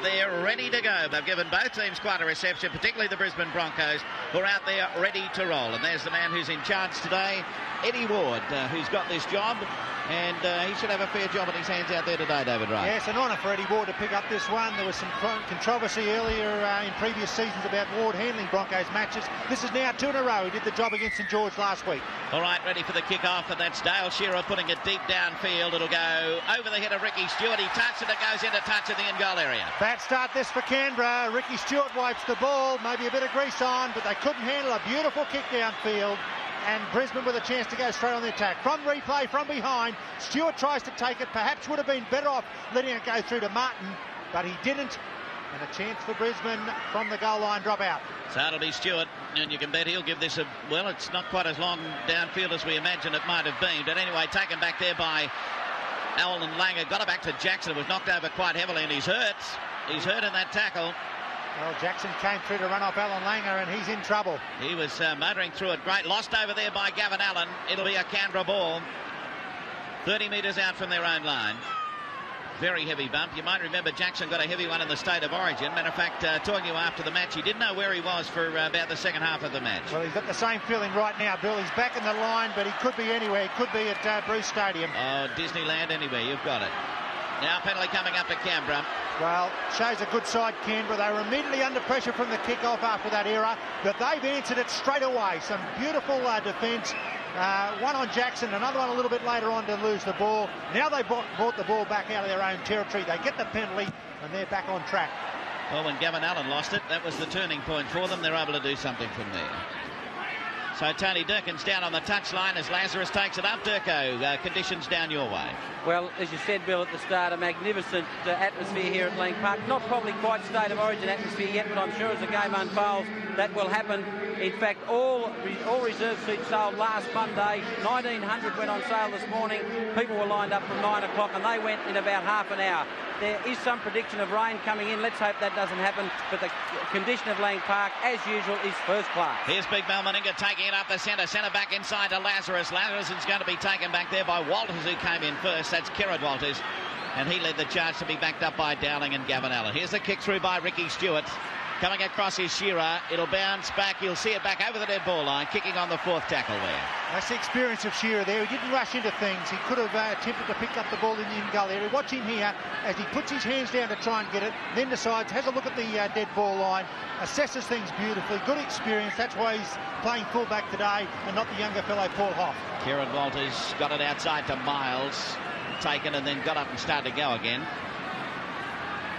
They're ready to go. They've given both teams quite a reception, particularly the Brisbane Broncos, who are out there ready to roll. And there's the man who's in charge today, Eddie Ward, who's got this job. And he should have a fair job in his hands out there today, David Wright. Yes, an honour for Eddie Ward to pick up this one. There was some controversy earlier in previous seasons about Ward handling Broncos matches. This is now 2 in a row. He did the job against St George last week. All right, ready for the kick-off, and that's Dale Shearer putting it deep downfield. It'll go over the head of Ricky Stewart. He touched it, it goes into touch in the in-goal area. Bad start this for Canberra. Ricky Stewart wipes the ball, maybe a bit of grease on, but they couldn't handle a beautiful kick downfield. And Brisbane with a chance to go straight on the attack. From replay, from behind, Stewart tries to take it. Perhaps would have been better off letting it go through to Martin, but he didn't. And a chance for Brisbane from the goal line drop out. So it'll be Stewart, and you can bet he'll give this a, well, it's not quite as long downfield as we imagined it might have been. But anyway, taken back there by Alan Langer. Got it back to Jackson. Was knocked over quite heavily, and he's hurt. He's hurt in that tackle. Well, Jackson came through to run off Alan Langer, and he's in trouble. He was motoring through it. Great. Lost over there by Gavin Allen. It'll be a Canberra ball. 30 metres out from their own line. Very heavy bump. You might remember Jackson got a heavy one in the State of Origin. Matter of fact, talking to you after the match, he didn't know where he was for about the second half of the match. Well, he's got the same feeling right now, Bill. He's back in the line, but he could be anywhere. He could be at Bruce Stadium. Oh, Disneyland anywhere. You've got it. Now penalty coming up to Canberra. Well, shows a good side, Canberra. They were immediately under pressure from the kick-off after that era, but they've answered it straight away. Some beautiful defence. One on Jackson, another one a little bit later on to lose the ball. Now they brought the ball back out of their own territory. They get the penalty, and they're back on track. Well, when Gavin Allen lost it, that was the turning point for them. They're able to do something from there. So Tony Durkin's down on the touchline as Lazarus takes it up. Durko, conditions down your way. Well, as you said, Bill, at the start, a magnificent atmosphere here at Lang Park. Not probably quite State of Origin atmosphere yet, but I'm sure as the game unfolds, that will happen. In fact, all reserve seats sold last Monday. 1,900 went on sale this morning. People were lined up from 9 o'clock, and they went in about half an hour. There is some prediction of rain coming in. Let's hope that doesn't happen. But the condition of Lang Park, as usual, is first class. Here's Big Mel Meninga taking it up the centre. Centre back inside to Lazarus. Lazarus is going to be taken back there by Walters, who came in first. That's Kerrod Walters. And he led the charge to be backed up by Dowling and Gavin Allen. Here's the kick through by Ricky Stewart. Coming across is Shearer. It'll bounce back. You'll see it back over the dead ball line, kicking on the fourth tackle there. That's the experience of Shearer there. He didn't rush into things. He could have attempted to pick up the ball in the in-goal area. Watch him here as he puts his hands down to try and get it, then decides, has a look at the dead ball line, assesses things beautifully. Good experience. That's why he's playing fullback today and not the younger fellow Paul Hoff. Kerrod Walters got it outside to Miles, taken and then got up and started to go again.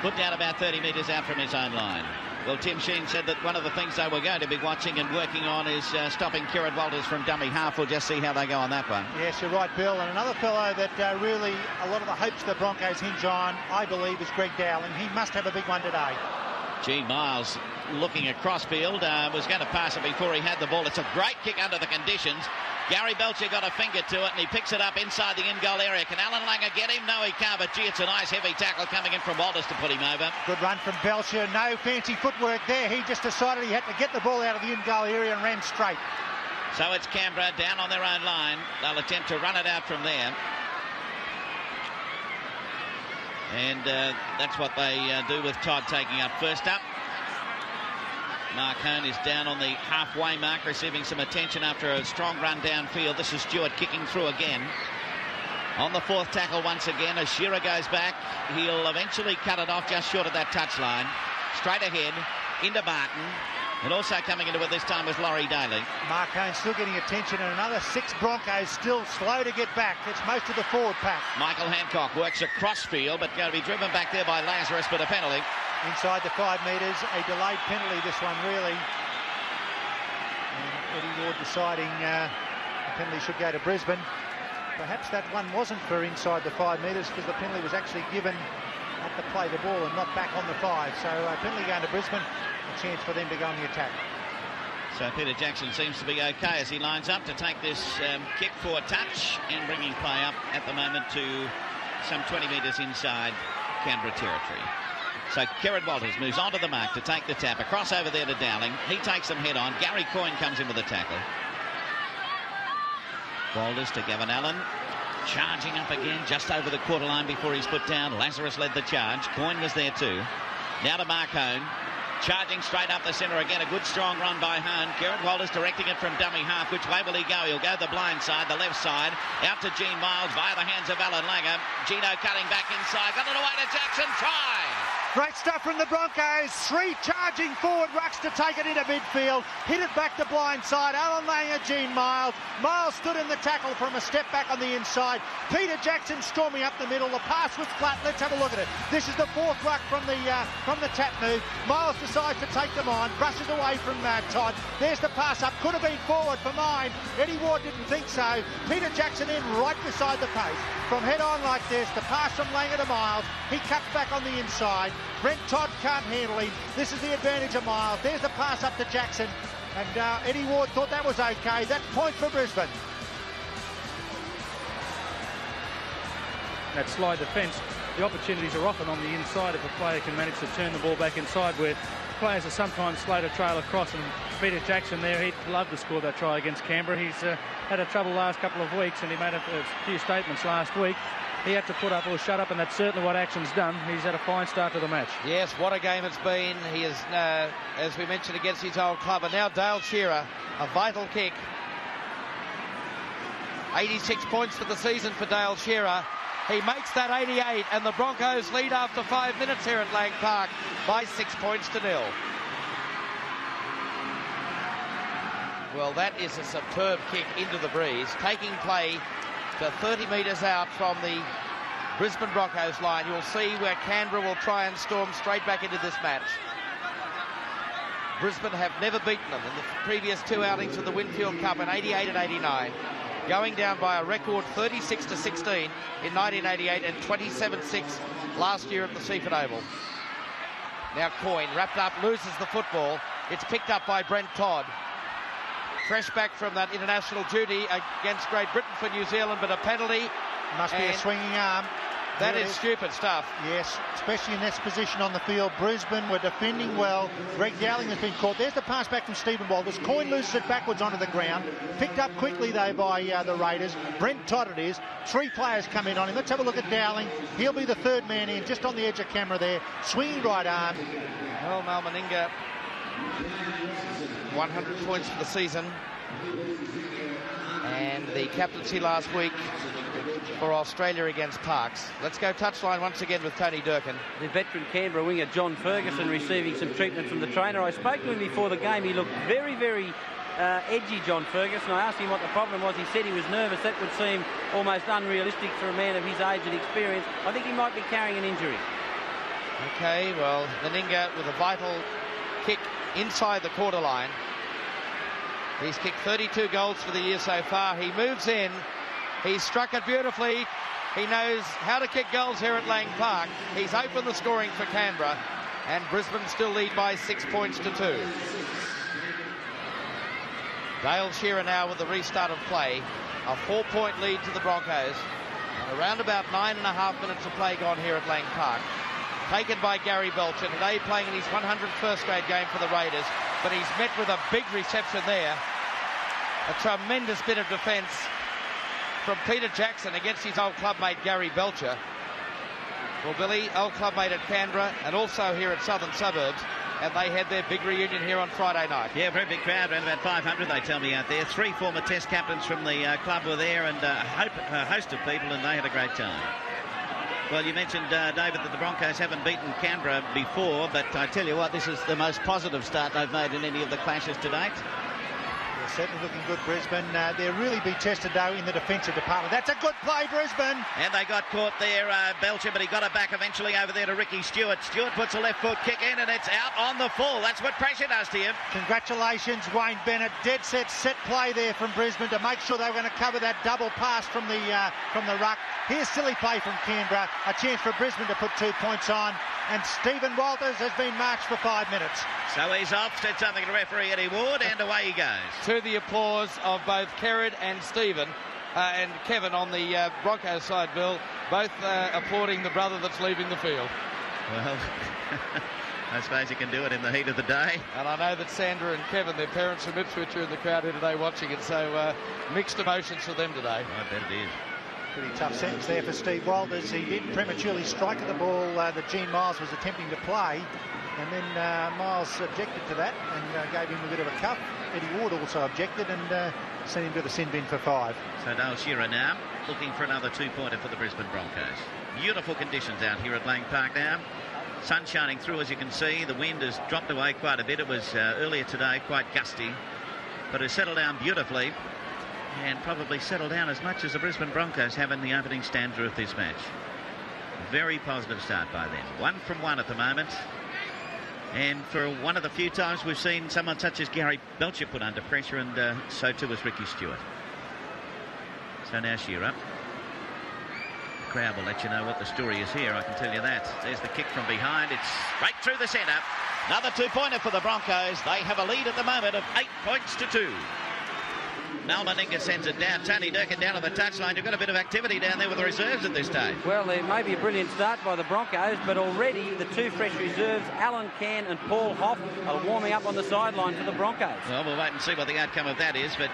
Put down about 30 metres out from his own line. Well, Tim Sheen said that one of the things they were going to be watching and working on is stopping Kerrod Walters from dummy half. We'll just see how they go on that one. Yes, you're right, Bill. And another fellow that really a lot of the hopes the Broncos hinge on, I believe, is Greg Dowling. He must have a big one today. Gene Miles looking across field, was going to pass it before he had the ball. It's a great kick under the conditions. Gary Belcher got a finger to it, and he picks it up inside the in-goal area. Can Alan Langer get him? No, he can't, but gee, it's a nice heavy tackle coming in from Walters to put him over. Good run from Belcher. No fancy footwork there. He just decided he had to get the ball out of the in-goal area and ran straight. So it's Canberra down on their own line. They'll attempt to run it out from there. And that's what they do with Todd taking up. First up, Mark Hone is down on the halfway mark, receiving some attention after a strong run downfield. This is Stewart kicking through again. On the fourth tackle once again, as Shearer goes back, he'll eventually cut it off just short of that touchline. Straight ahead, into Martin. And also coming into it this time was Laurie Daly. Mark Hone still getting attention, and another 6 Broncos still slow to get back. It's most of the forward pack. Michael Hancock works across field, but going to be driven back there by Lazarus, but a penalty. Inside the 5 metres, a delayed penalty, this one really. And Eddie Ward deciding the penalty should go to Brisbane. Perhaps that one wasn't for inside the 5 metres because the penalty was actually given at the play the ball and not back on the 5. So penalty going to Brisbane, a chance for them to go on the attack. So Peter Jackson seems to be okay as he lines up to take this kick for a touch and bringing play up at the moment to some 20 metres inside Canberra territory. So Kerrod Walters moves onto the mark to take the tap. Across over there to Dowling. He takes them head on. Gary Coyne comes in with the tackle. Walters to Gavin Allen. Charging up again just over the quarter line before he's put down. Lazarus led the charge. Coyne was there too. Now to Marcone. Charging straight up the centre again. A good strong run by Hone. Gerard Walters directing it from dummy half. Which way will he go? He'll go the blind side, the left side. Out to Gene Miles via the hands of Alan Langer. Gino cutting back inside. Got it away to Jackson. Try! Great stuff from the Broncos. 3 charging forward rucks to take it into midfield. Hit it back to blind side. Alan Langer, Gene Miles. Miles stood in the tackle from a step back on the inside. Peter Jackson storming up the middle. The pass was flat. Let's have a look at it. This is the 4th ruck from the tap move. Miles decides to take them on. Brushes away from Todd. There's the pass up. Could have been forward for mine. Eddie Ward didn't think so. Peter Jackson in right beside the pace. From head on like this. The pass from Langer to Miles. He cuts back on the inside. Brent Todd can't handle him. This is the advantage of Miles. There's the pass up to Jackson. And Eddie Ward thought that was okay. That's point for Brisbane. That slide defence, the opportunities are often on the inside if a player can manage to turn the ball back inside, where players are sometimes slow to trail across, and Peter Jackson there, he'd love to score that try against Canberra. He's had a trouble last couple of weeks, and he made a few statements last week. He had to put up or shut up, and that's certainly what Action's done. He's had a fine start to the match. Yes, what a game it's been. He is, as we mentioned, against his old club. And now Dale Shearer, a vital kick. 86 points for the season for Dale Shearer. He makes that 88, and the Broncos lead after 5 minutes here at Lang Park by 6 points to 0. Well, that is a superb kick into the breeze, taking play to 30 metres out from the Brisbane Broncos line. You'll see where Canberra will try and storm straight back into this match. Brisbane have never beaten them in the previous 2 outings of the Winfield Cup in 88 and 89. Going down by a record 36-16 in 1988 and 27-6 last year at the Seaford Oval. Now Coyne, wrapped up, loses the football. It's picked up by Brent Todd. Fresh back from that international duty against Great Britain for New Zealand, but a penalty. Must be a swinging arm. That is stupid stuff. Yes, especially in this position on the field. Brisbane were defending well. Greg Dowling has been caught. There's the pass back from Stephen Walters. Coyne loses it backwards onto the ground. Picked up quickly, though, by the Raiders. Brent Todd it is. 3 players come in on him. Let's have a look at Dowling. He'll be the 3rd man in, just on the edge of camera there. Swinging right arm. Well, Mal Meninga, 100 points for the season. And the captaincy last week for Australia against Parks. Let's go touchline once again with Tony Durkin. The veteran Canberra winger John Ferguson receiving some treatment from the trainer. I spoke to him before the game. He looked very, very edgy, John Ferguson. I asked him what the problem was. He said he was nervous. That would seem almost unrealistic for a man of his age and experience. I think he might be carrying an injury. Okay, well, Meninga with a vital kick inside the quarter line. He's kicked 32 goals for the year so far. He moves in. He's struck it beautifully. He knows how to kick goals here at Lang Park. He's opened the scoring for Canberra, and Brisbane still lead by 6 points to 2. Dale Shearer now with the restart of play. A 4-point lead to the Broncos. And around about 9.5 minutes of play gone here at Lang Park. Taken by Gary Belcher, today playing in his 101st grade game for the Raiders, but he's met with a big reception there. A tremendous bit of defence from Peter Jackson against his old clubmate Gary Belcher. Well, Billy, old clubmate at Canberra and also here at Southern Suburbs, and they had their big reunion here on Friday night. Yeah, very big crowd, around about 500 they tell me out there. 3 former Test captains from the club were there, and a host of people, and they had a great time. Well, you mentioned, David, that the Broncos haven't beaten Canberra before, but I tell you what, this is the most positive start they've made in any of the clashes to date. They're certainly looking good, Brisbane. They'll really be tested, though, in the defensive department. That's a good play, Brisbane. And they got caught there, Belcher, but he got it back eventually over there to Ricky Stewart. Stewart puts a left foot kick in, and it's out on the full. That's what pressure does to you. Congratulations, Wayne Bennett. Dead set play there from Brisbane to make sure they were going to cover that double pass from the ruck. Here's silly play from Canberra. A chance for Brisbane to put 2 points on. And Stephen Walters has been marched for 5 minutes. So he's off, said something to referee Eddie Ward, and away he goes. To the applause of both Kerrod and Stephen and Kevin on the Broncos side, Bill, both applauding the brother that's leaving the field. Well, I suppose you can do it in the heat of the day. And I know that Sandra and Kevin, their parents from Ipswich, are in the crowd here today watching it, so mixed emotions for them today. I bet it is. Pretty tough sentence there for Steve Walters. He did prematurely strike at the ball that Gene Miles was attempting to play, and then Miles objected to that and gave him a bit of a cuff. Eddie Ward also objected and sent him to the sin bin for 5. So Dale Shearer now looking for another 2-pointer for the Brisbane Broncos. Beautiful conditions out here at Lang Park now. Sun shining through, as you can see. The wind has dropped away quite a bit. It was earlier today quite gusty, but has settled down beautifully, and probably settled down as much as the Brisbane Broncos have in the opening stanza of this match. Very positive start by them. 1 from 1 at the moment, and for one of the few times we've seen someone such as Gary Belcher put under pressure, and so too was Ricky Stewart. So now Shearer. The crowd will let you know what the story is here, I can tell you that. There's the kick from behind. It's right through the centre. Another 2-pointer for the Broncos. They have a lead at the moment of 8 points to 2. Mal Meninga sends it down. Tony Durkin down on the touchline. You've got a bit of activity down there with the reserves at this stage. Well, there may be a brilliant start by the Broncos, but already the 2 fresh reserves, Alan Cann and Paul Hoff, are warming up on the sideline for the Broncos. Well, we'll wait and see what the outcome of that is, but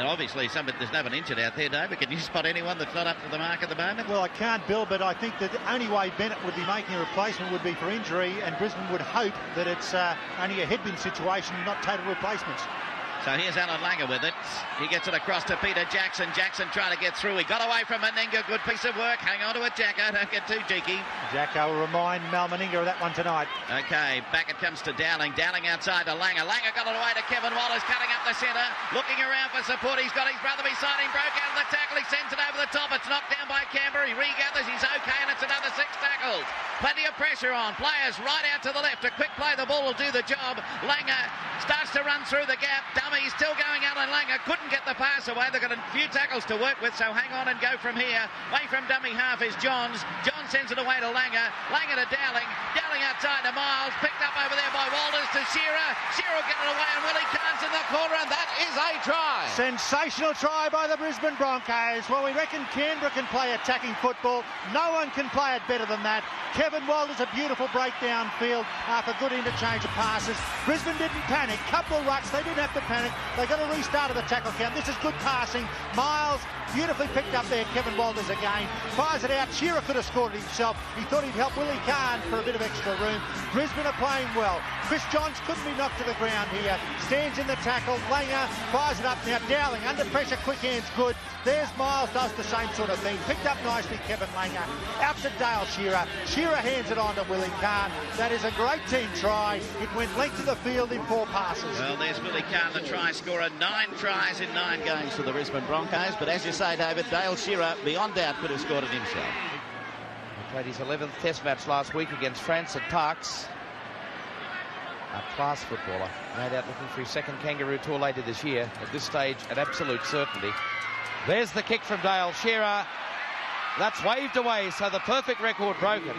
obviously there's no one injured out there, David. Can you spot anyone that's not up to the mark at the moment? Well, I can't, Bill, but I think that the only way Bennett would be making a replacement would be for injury, and Brisbane would hope that it's only a headwind situation, not total replacements. So here's Alan Langer with it. He gets it across to Peter Jackson. Jackson trying to get through. He got away from Meninga. Good piece of work. Hang on to it, Jacko. Don't get too cheeky. Jacko will remind Mal Meninga of that one tonight. Okay, back it comes to Dowling. Dowling outside to Langer. Langer got it away to Kevin Wallace, cutting up the centre. Looking around for support. He's got his brother beside him. Broke out of the tackle. He sends it over the top. It's knocked down by Canberra. He regathers. He's okay, and it's another 6 tackles. Plenty of pressure on. Players right out to the left. A quick play. The ball will do the job. Langer starts to run through the gap. Dummy still going out, and Langer couldn't get the pass away. They've got a few tackles to work with, so hang on and go from here. Away from dummy half is Johns. Johns sends it away to Langer. Langer to Dowling. Dowling outside to Miles. Picked up over there by Walters to Shearer. Shearer will get it away, and Willie Carnes in the corner, and that is a try. Sensational try by the Brisbane Broncos. Well, we reckon Canberra can play attacking football. No one can play it better than that. Kevin Walters, a beautiful breakdown field after good interchange of passes. Brisbane didn't panic. Couple of rucks. They didn't have to panic. They got a restart of the tackle count. This is good passing. Miles beautifully picked up there. Kevin Walters again. Fires it out. Shearer could have scored it himself. He thought he'd help Willie Carnes for a bit of extra room. Brisbane are playing well. Chris Johns couldn't be knocked to the ground here. Stands in the tackle. Langer fires it up now. Dowling under pressure. Quick hands good. There's Miles, does the same sort of thing. Picked up nicely, Kevin Langer. Out to Dale Shearer. Shearer hands it on to Willie Carnes. That is a great team try. It went length of the field in 4 passes. Well, there's Willie Carnes, the try scorer. 9 tries in 9 games for the Brisbane Broncos. But as you say, David, Dale Shearer, beyond doubt, could have scored it himself. He played his 11th Test match last week against France at Parkes. A class footballer. No doubt looking for his 2nd Kangaroo tour later this year. At this stage, an absolute certainty. There's the kick from Dale Shearer. That's waved away, so the perfect record broken.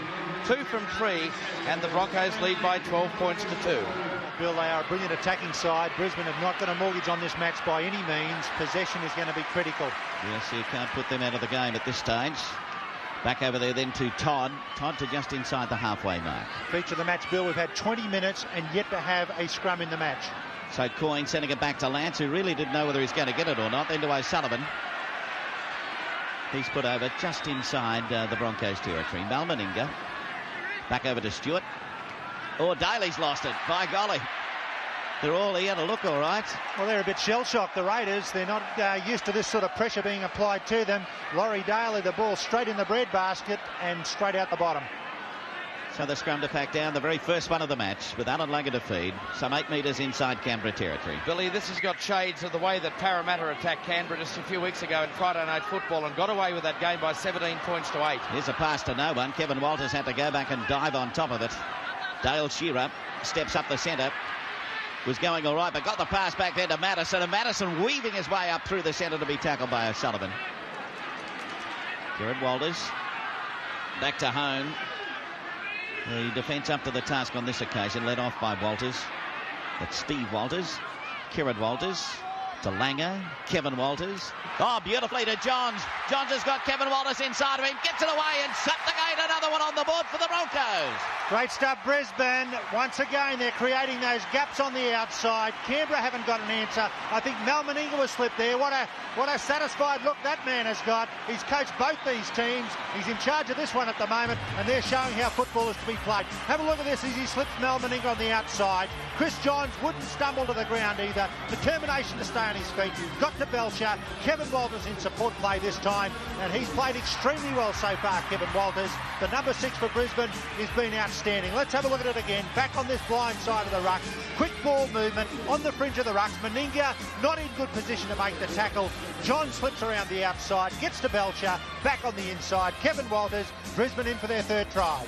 2 from 3, and the Broncos lead by 12 points to 2. Bill, they are a brilliant attacking side. Brisbane have not got a mortgage on this match by any means. Possession is going to be critical. Yes, you can't put them out of the game at this stage. Back over there then to Todd. Todd to just inside the halfway mark. Feature of the match, Bill, we've had 20 minutes and yet to have a scrum in the match. So Coyne sending it back to Lance, who really didn't know whether he's going to get it or not. Then to O'Sullivan. He's put over just inside the Broncos territory. Mal Meninga. Back over to Stewart. Oh, Daly's lost it. By golly. They're all here to look all right. Well, they're a bit shell-shocked, the Raiders. They're not used to this sort of pressure being applied to them. Laurie Daly, the ball straight in the breadbasket and straight out the bottom. So the scrum to pack down, the very first one of the match, with Alan Langer to feed, some 8 metres inside Canberra territory. Billy, this has got shades of the way that Parramatta attacked Canberra just a few weeks ago in Friday Night Football and got away with that game by 17 points to 8. Here's a pass to no one. Kevin Walters had to go back and dive on top of it. Dale Shearer steps up the centre. Was going all right, but got the pass back there to Madison, and Madison weaving his way up through the centre to be tackled by O'Sullivan. Gerard Walters back to home. The defence up to the task on this occasion, led off by Walters. That's Steve Walters, Gerard Walters, To Langer, Kevin Walters. Oh, beautifully to Johns. Johns has got Kevin Walters inside of him, gets it away and shut the gate. Another one on the board for the Broncos. Great stuff, Brisbane. Once again, they're creating those gaps on the outside. Canberra haven't got an answer. I think Mal Meninga was slipped there. What a satisfied look that man has got. He's coached both these teams. He's in charge of this one at the moment, and they're showing how football is to be played. Have a look at this as he slips Mal Meninga on the outside. Chris Johns wouldn't stumble to the ground either. Determination to stay on his feet. Got to Belcher. Kevin Walters in support play this time, and he's played extremely well so far, Kevin Walters. The number 6 for Brisbane has been outstanding. Let's have a look at it again. Back on this blind side of the ruck. Quick ball movement on the fringe of the rucks. Meninga not in good position to make the tackle. John slips around the outside, gets to Belcher, back on the inside. Kevin Walters, Brisbane in for their 3rd try.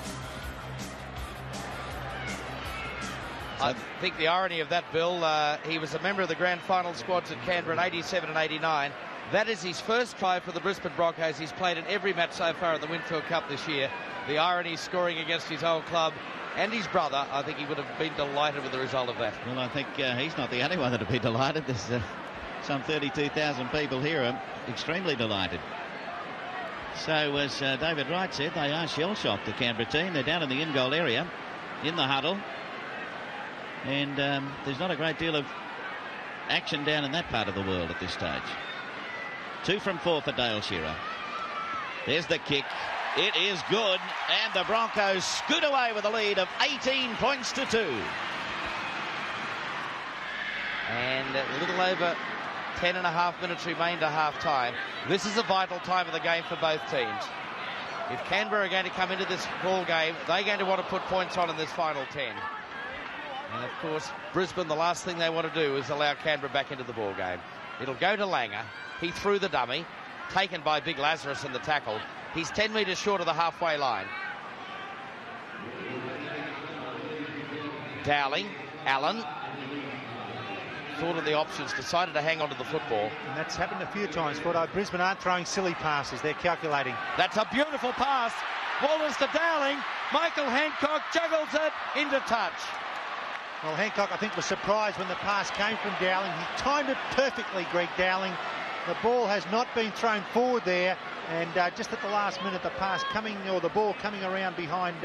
I think the irony of that, Bill, he was a member of the grand final squads at Canberra in 87 and 89. That is his first try for the Brisbane Broncos. He's played in every match so far in the Winfield Cup this year. The irony scoring against his old club and his brother. I think he would have been delighted with the result of that. Well, I think he's not the only one that would be delighted. There's some 32,000 people here are extremely delighted. So, as David Wright said, they are shell-shocked, the Canberra team. They're down in the in-goal area, in the huddle. And there's not a great deal of action down in that part of the world at this stage. 2 from 4 for Dale Shearer. There's the kick. It is good, and the Broncos scoot away with a lead of 18 points to 2. And a little over 10 and a half minutes remain to half-time. This is a vital time of the game for both teams. If Canberra are going to come into this ball game, they're going to want to put points on in this final 10. And, of course, Brisbane, the last thing they want to do is allow Canberra back into the ball game. It'll go to Langer. He threw the dummy, taken by Big Lazarus in the tackle. He's 10 metres short of the halfway line. Dowling, Allen, thought of the options, decided to hang on to the football. And that's happened a few times, Fordo. Brisbane aren't throwing silly passes. They're calculating. That's a beautiful pass. Walters to Dowling. Michael Hancock juggles it into touch. Well, Hancock, I think, was surprised when the pass came from Dowling. He timed it perfectly, Greg Dowling. The ball has not been thrown forward there, and just at the last minute, the pass coming, or the ball coming around behind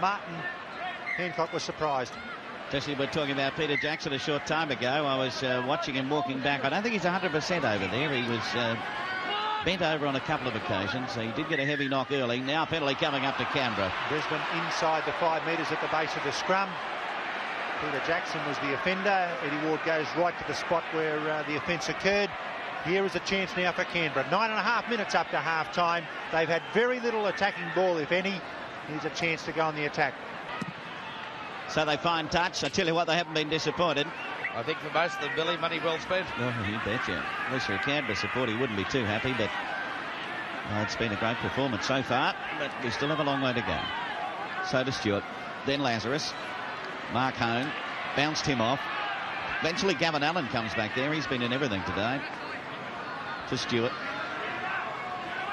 Martin, Hancock was surprised. Especially we're talking about Peter Jackson a short time ago. I was watching him walking back. I don't think he's 100% over there. He was bent over on a couple of occasions. He did get a heavy knock early. Now penalty coming up to Canberra. Brisbane inside the 5 metres at the base of the scrum. Peter Jackson was the offender. Eddie Ward goes right to the spot where the offence occurred. Here is a chance now for Canberra. 9.5 minutes up to half-time. They've had very little attacking ball, if any. Here's a chance to go on the attack. So they find touch. I tell you what, they haven't been disappointed. I think for most of them, Billy, money well spent. Oh, you betcha. At least for a Canberra support, he wouldn't be too happy, but it's been a great performance so far, but we still have a long way to go. So to Stewart, then Lazarus. Mark Hone bounced him off. Eventually Gavin Allen comes back there. He's been in everything today. To Stewart.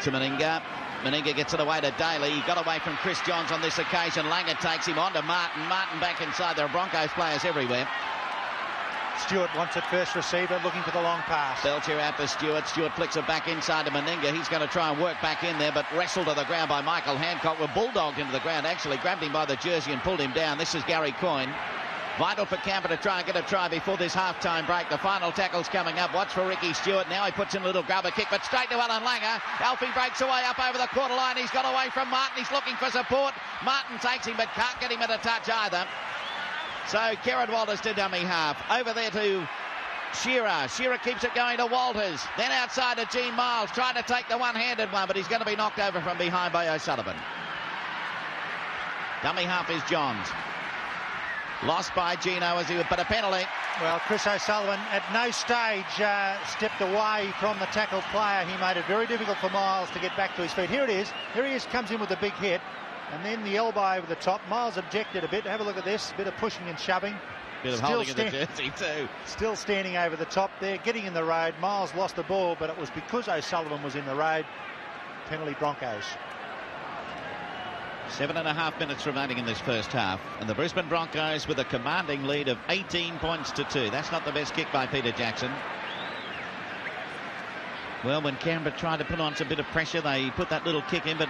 To Meninga. Meninga gets it away to Daly. He got away from Chris Johns on this occasion. Langer takes him on to Martin. Martin back inside. There are Broncos players everywhere. Stewart wants it first receiver, looking for the long pass. Belcher out to Stewart. Stewart flicks it back inside to Meninga. He's going to try and work back in there, but wrestled to the ground by Michael Hancock. Were bulldogged into the ground, actually. Grabbed him by the jersey and pulled him down. This is Gary Coyne. Vital for Canberra to try and get a try before this half-time break. The final tackle's coming up. Watch for Ricky Stewart. Now he puts in a little grubber kick, but straight to Alan Langer. Alfie breaks away up over the quarter line. He's got away from Martin. He's looking for support. Martin takes him, but can't get him at a touch either. So Kieran Walters to dummy half. Over there to Shearer. Shearer keeps it going to Walters. Then outside to Gene Miles, trying to take the one-handed one, but he's going to be knocked over from behind by O'Sullivan. Dummy half is Johns. Lost by Gino as he would, but a penalty. Well, Chris O'Sullivan at no stage stepped away from the tackled player. He made it very difficult for Miles to get back to his feet. Here it is. Here he is, comes in with a big hit. And then the elbow over the top. Miles objected a bit. Have a look at this. A bit of pushing and shoving. Bit of holding of the jersey too. Still standing over the top there, getting in the road. Miles lost the ball, but it was because O'Sullivan was in the road. Penalty Broncos. 7.5 minutes remaining in this first half, and the Brisbane Broncos with a commanding lead of 18 points to 2. That's not the best kick by Peter Jackson. Well, when Canberra tried to put on some bit of pressure, they put that little kick in, but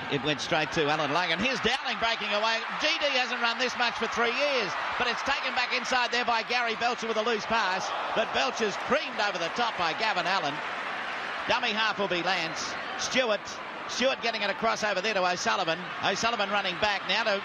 it went straight to Alan Lang. And here's Dowling breaking away. GD hasn't run this much for 3 years, but it's taken back inside there by Gary Belcher with a loose pass. But Belcher's creamed over the top by Gavin Allen. Dummy half will be Lance. Stewart getting it across over there to O'Sullivan. O'Sullivan running back now to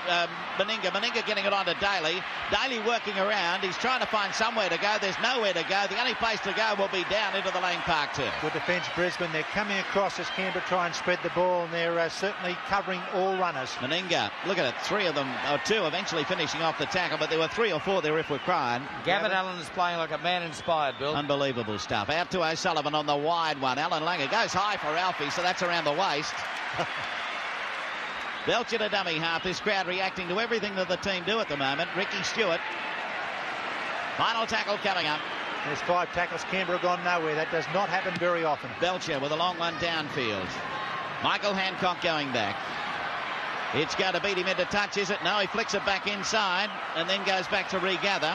Meninga. Meninga getting it on to Daly. Daly working around. He's trying to find somewhere to go. There's nowhere to go. The only place to go will be down into the Lang Park turf. Good defence, Brisbane. They're coming across as Canberra try and spread the ball, and they're certainly covering all runners. Meninga, look at it. 3 of them, or 2 eventually finishing off the tackle, but there were 3 or 4 there if we're crying. Gavin Allen is playing like a man inspired, Bill. Unbelievable stuff. Out to O'Sullivan on the wide one. Alan Langer goes high for Alfie, so that's around the waist. Belcher to dummy half. This crowd reacting to everything that the team do at the moment. Ricky Stewart. Final tackle coming up. There's 5 tackles. Canberra gone nowhere. That does not happen very often. Belcher with a long one downfield. Michael Hancock going back. It's going to beat him into touch, is it? No, he flicks it back inside and then goes back to regather.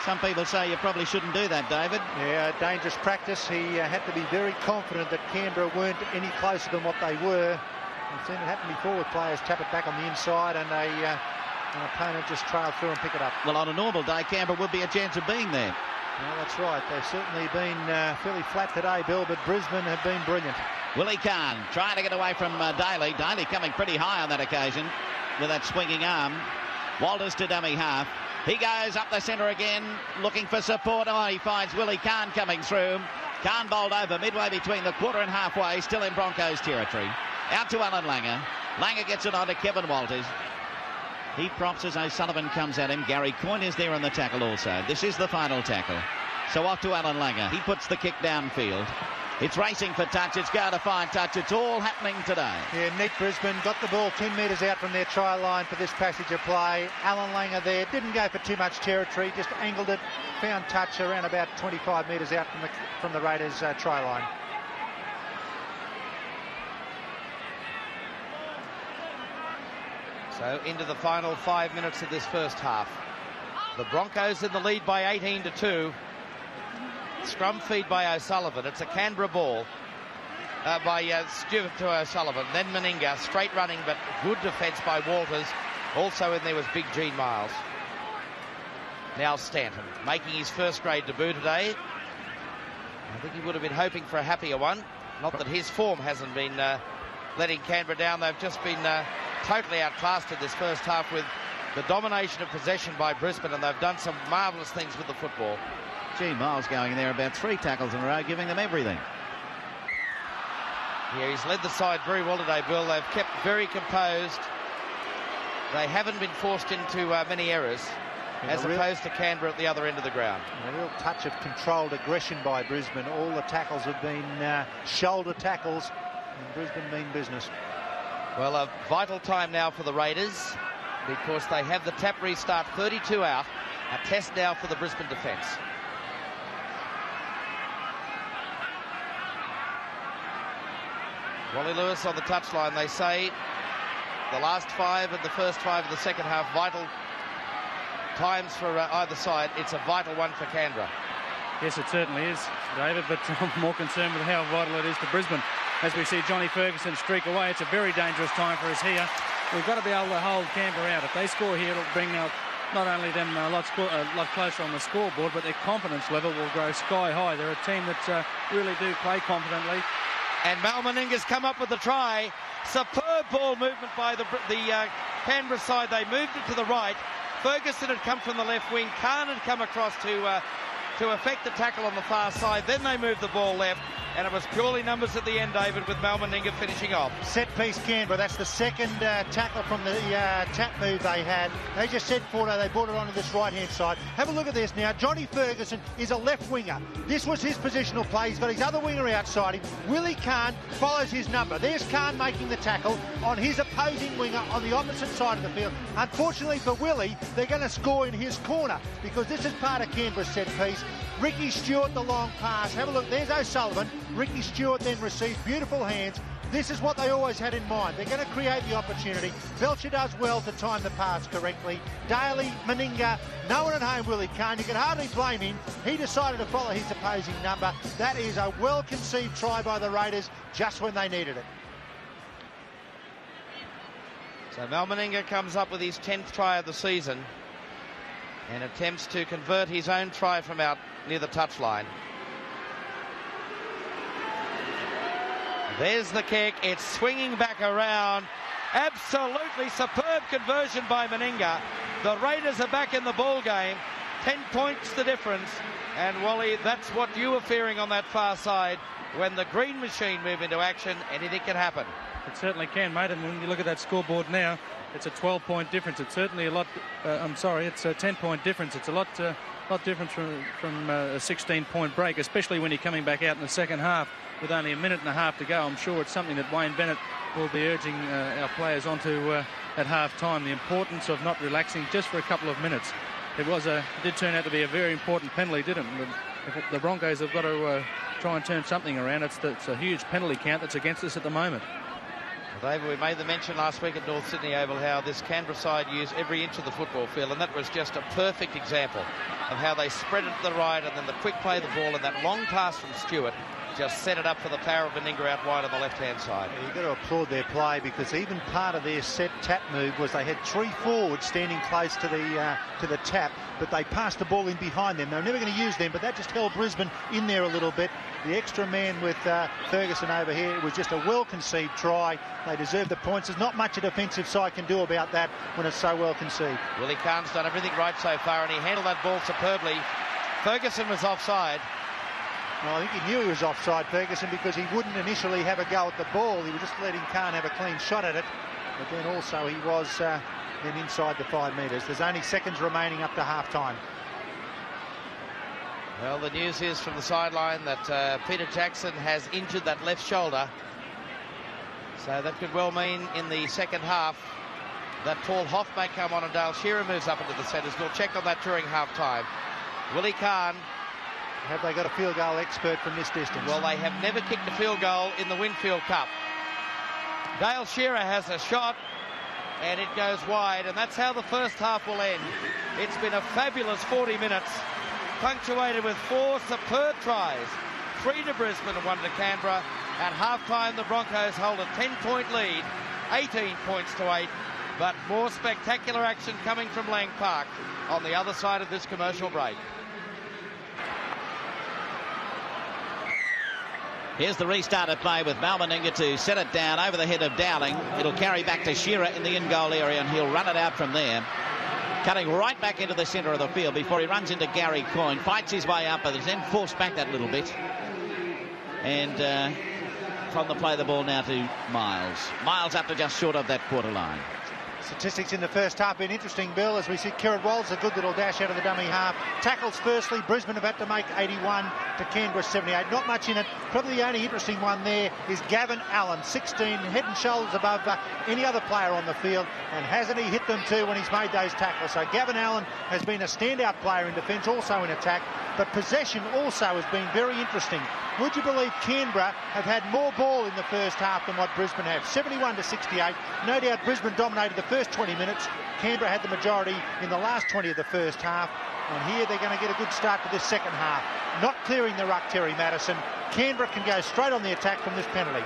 Some people say you probably shouldn't do that, David. Yeah, dangerous practice. He had to be very confident that Canberra weren't any closer than what they were. I've seen it happen before with players tap it back on the inside and an opponent just trail through and pick it up. Well, on a normal day, Canberra would be a chance of being there. Yeah, that's right. They've certainly been fairly flat today, Bill, but Brisbane have been brilliant. Willie Kahn trying to get away from Daly. Daly coming pretty high on that occasion with that swinging arm. Walters to dummy half. He goes up the centre again, looking for support. Oh, he finds Willie Kahn coming through. Kahn bowled over midway between the quarter and halfway, still in Broncos territory. Out to Alan Langer. Langer gets it on to Kevin Walters. He props as O'Sullivan comes at him. Gary Coyne is there on the tackle also. This is the final tackle. So off to Alan Langer. He puts the kick downfield. It's racing for touch. It's going to find touch. It's all happening today. Yeah, neat Brisbane. Got the ball 10 metres out from their try line for this passage of play. Alan Langer there. Didn't go for too much territory. Just angled it. Found touch around about 25 metres out from the Raiders' try line. So into the final 5 minutes of this first half. The Broncos in the lead by 18-2. Scrum feed by O'Sullivan. It's a Canberra ball by Stewart to O'Sullivan. Then Meninga, straight running, but good defence by Walters. Also in there was Big Gene Miles. Now Stanton, making his first grade debut today. I think he would have been hoping for a happier one. Not that his form hasn't been letting Canberra down. They've just been totally outclassed in this first half with the domination of possession by Brisbane, and they've done some marvellous things with the football. Gene Miles going in there about 3 tackles in a row, giving them everything. Yeah, he's led the side very well today, Bill. They've kept very composed. They haven't been forced into many errors, as opposed to Canberra at the other end of the ground. A real touch of controlled aggression by Brisbane. All the tackles have been shoulder tackles, and Brisbane mean business. Well, a vital time now for the Raiders, because they have the tap restart 32 out. A test now for the Brisbane defence. Wally Lewis on the touchline. They say the last 5 and the first 5 of the second half, vital times for either side. It's a vital one for Canberra. Yes, it certainly is, David, but I'm more concerned with how vital it is to Brisbane. As we see Johnny Ferguson streak away, it's a very dangerous time for us here. We've got to be able to hold Canberra out. If they score here, it'll bring out not only them a lot closer on the scoreboard, but their confidence level will grow sky high. They're a team that really do play confidently. And Mal Meninga's come up with the try. Superb ball movement by the Canberra side. They moved it to the right. Ferguson had come from the left wing. Kahn had come across to effect the tackle on the far side. Then they moved the ball left, and it was purely numbers at the end, David, with Mal Meninga finishing off. Set piece Canberra. That's the second tackle from the tap move they had. They just said forward, they brought it onto this right-hand side. Have a look at this now. Johnny Ferguson is a left winger. This was his positional play. He's got his other winger outside him. Willie Kahn follows his number. There's Kahn making the tackle on his opposing winger on the opposite side of the field. Unfortunately for Willie, they're going to score in his corner because this is part of Canberra's set piece. Ricky Stewart, the long pass. Have a look. There's O'Sullivan. Ricky Stewart then receives beautiful hands. This is what they always had in mind. They're going to create the opportunity. Belcher does well to time the pass correctly. Daly, Meninga, no one at home, Willie Kahn. You can hardly blame him. He decided to follow his opposing number. That is a well-conceived try by the Raiders just when they needed it. So Mal Meninga comes up with his 10th try of the season and attempts to convert his own try from out near the touchline. There's the kick. It's swinging back around. Absolutely superb conversion by Meninga. The Raiders are back in the ball game. 10 points the difference. And Wally, that's what you were fearing on that far side. When the green machine move into action, anything can happen. It certainly can, mate. And when you look at that scoreboard now, it's a 12-point difference. It's certainly a lot. It's a 10-point difference. It's a lot different from a 16-point break, especially when you're coming back out in the second half with only a minute and a half to go. I'm sure it's something that Wayne Bennett will be urging our players onto at half-time. The importance of not relaxing just for a couple of minutes. It did turn out to be a very important penalty, didn't it? The Broncos have got to try and turn something around. It's a huge penalty count that's against us at the moment. David, we made the mention last week at North Sydney Oval how this Canberra side used every inch of the football field, and that was just a perfect example of how they spread it to the right, and then the quick play of the ball, and that long pass from Stewart just set it up for the power of Meninga out wide on the left-hand side. Yeah, you've got to applaud their play, because even part of their set tap move was they had 3 forwards standing close to the tap, but they passed the ball in behind them. They were never going to use them, but that just held Brisbane in there a little bit. The extra man with Ferguson over here, it was just a well-conceived try. They deserve the points. There's not much a defensive side can do about that when it's so well conceived. Willie Kahn's done everything right so far, and he handled that ball superbly. Ferguson was offside. Well, I think he knew he was offside, Ferguson, because he wouldn't initially have a go at the ball. He was just letting Kahn have a clean shot at it. But then also he was then inside the 5 metres. There's only seconds remaining up to half-time. Well, the news is from the sideline that Peter Jackson has injured that left shoulder. So that could well mean in the second half that Paul Hoff may come on and Dale Shearer moves up into the centres. We'll check on that during half-time. Willie Kahn. Have they got a field goal expert from this distance? Well, they have never kicked a field goal in the Winfield Cup. Dale Shearer has a shot, and it goes wide, and that's how the first half will end. It's been a fabulous 40 minutes, punctuated with 4 superb tries. 3 to Brisbane and 1 to Canberra. At half-time, the Broncos hold a 10-point lead, 18 points to 8, but more spectacular action coming from Lang Park on the other side of this commercial break. Here's the restarted play with Mal Meninga to set it down over the head of Dowling. It'll carry back to Shearer in the in-goal area, and he'll run it out from there. Cutting right back into the centre of the field before he runs into Gary Coyne. Fights his way up, but is then forced back that little bit. And from the play, the ball now to Miles. Miles up to just short of that quarter line. Statistics in the first half been interesting, Bill, as we see Kieran Walls, a good little dash out of the dummy half. Tackles firstly, Brisbane have had to make 81 to Canberra 78. Not much in it. Probably the only interesting one there is Gavin Allen, 16, head and shoulders above any other player on the field, and hasn't he hit them too when he's made those tackles? So Gavin Allen has been a standout player in defence, also in attack, but possession also has been very interesting. Would you believe Canberra have had more ball in the first half than what Brisbane have? 71 to 68. No doubt Brisbane dominated the first 20 minutes. Canberra had the majority in the last 20 of the first half. And here they're going to get a good start to this second half. Not clearing the ruck, Terry Madison. Canberra can go straight on the attack from this penalty.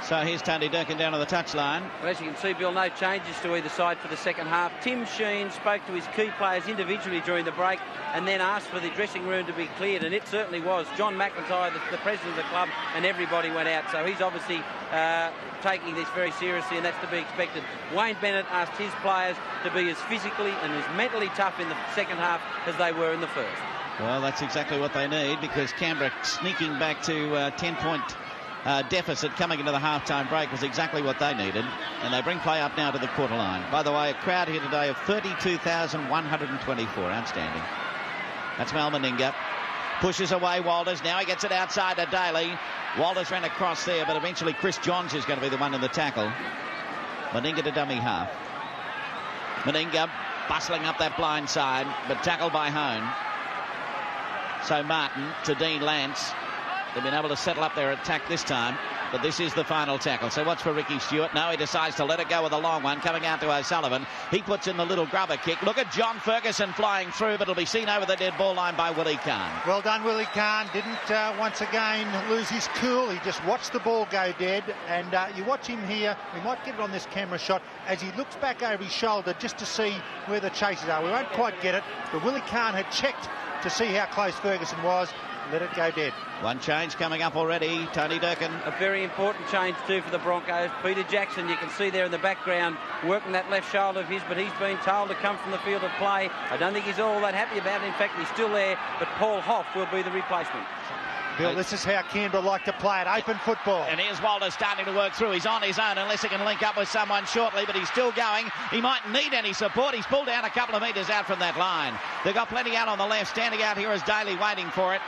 So here's Tony Durkin down on the touchline. Well, as you can see, Bill, no changes to either side for the second half. Tim Sheen spoke to his key players individually during the break and then asked for the dressing room to be cleared, and it certainly was. John McIntyre, the president of the club, and everybody went out. So he's obviously taking this very seriously, and that's to be expected. Wayne Bennett asked his players to be as physically and as mentally tough in the second half as they were in the first. Well, that's exactly what they need, because Canberra sneaking back to 10-point deficit coming into the half-time break was exactly what they needed, and they bring play up now to the quarter line. By the way, a crowd here today of 32,124. Outstanding. That's Mal Meninga. Pushes away Walters. Now he gets it outside to Daly. Walters ran across there, but eventually Chris Johns is going to be the one in the tackle. Meninga to dummy half. Meninga bustling up that blind side, but tackled by Hone. So Martin to Dean Lance. They've been able to settle up their attack this time. But this is the final tackle. So what's for Ricky Stewart? No, he decides to let it go with a long one. Coming out to O'Sullivan. He puts in the little grubber kick. Look at John Ferguson flying through, but it'll be seen over the dead ball line by Willie Kahn. Well done, Willie Kahn. Didn't once again lose his cool. He just watched the ball go dead. And you watch him here. We might get it on this camera shot as he looks back over his shoulder just to see where the chases are. We won't quite get it, but Willie Kahn had checked to see how close Ferguson was. Let it go dead. One change coming up already. Tony Durkin. A very important change too for the Broncos. Peter Jackson, you can see there in the background, working that left shoulder of his, but he's been told to come from the field of play. I don't think he's all that happy about it. In fact, he's still there, but Paul Hoff will be the replacement. Bill, this is how Canberra like to play it, open football. And here's Walters starting to work through. He's on his own unless he can link up with someone shortly, but he's still going. He might need any support. He's pulled down a couple of metres out from that line. They've got plenty out on the left. Standing out here is Daly waiting for it.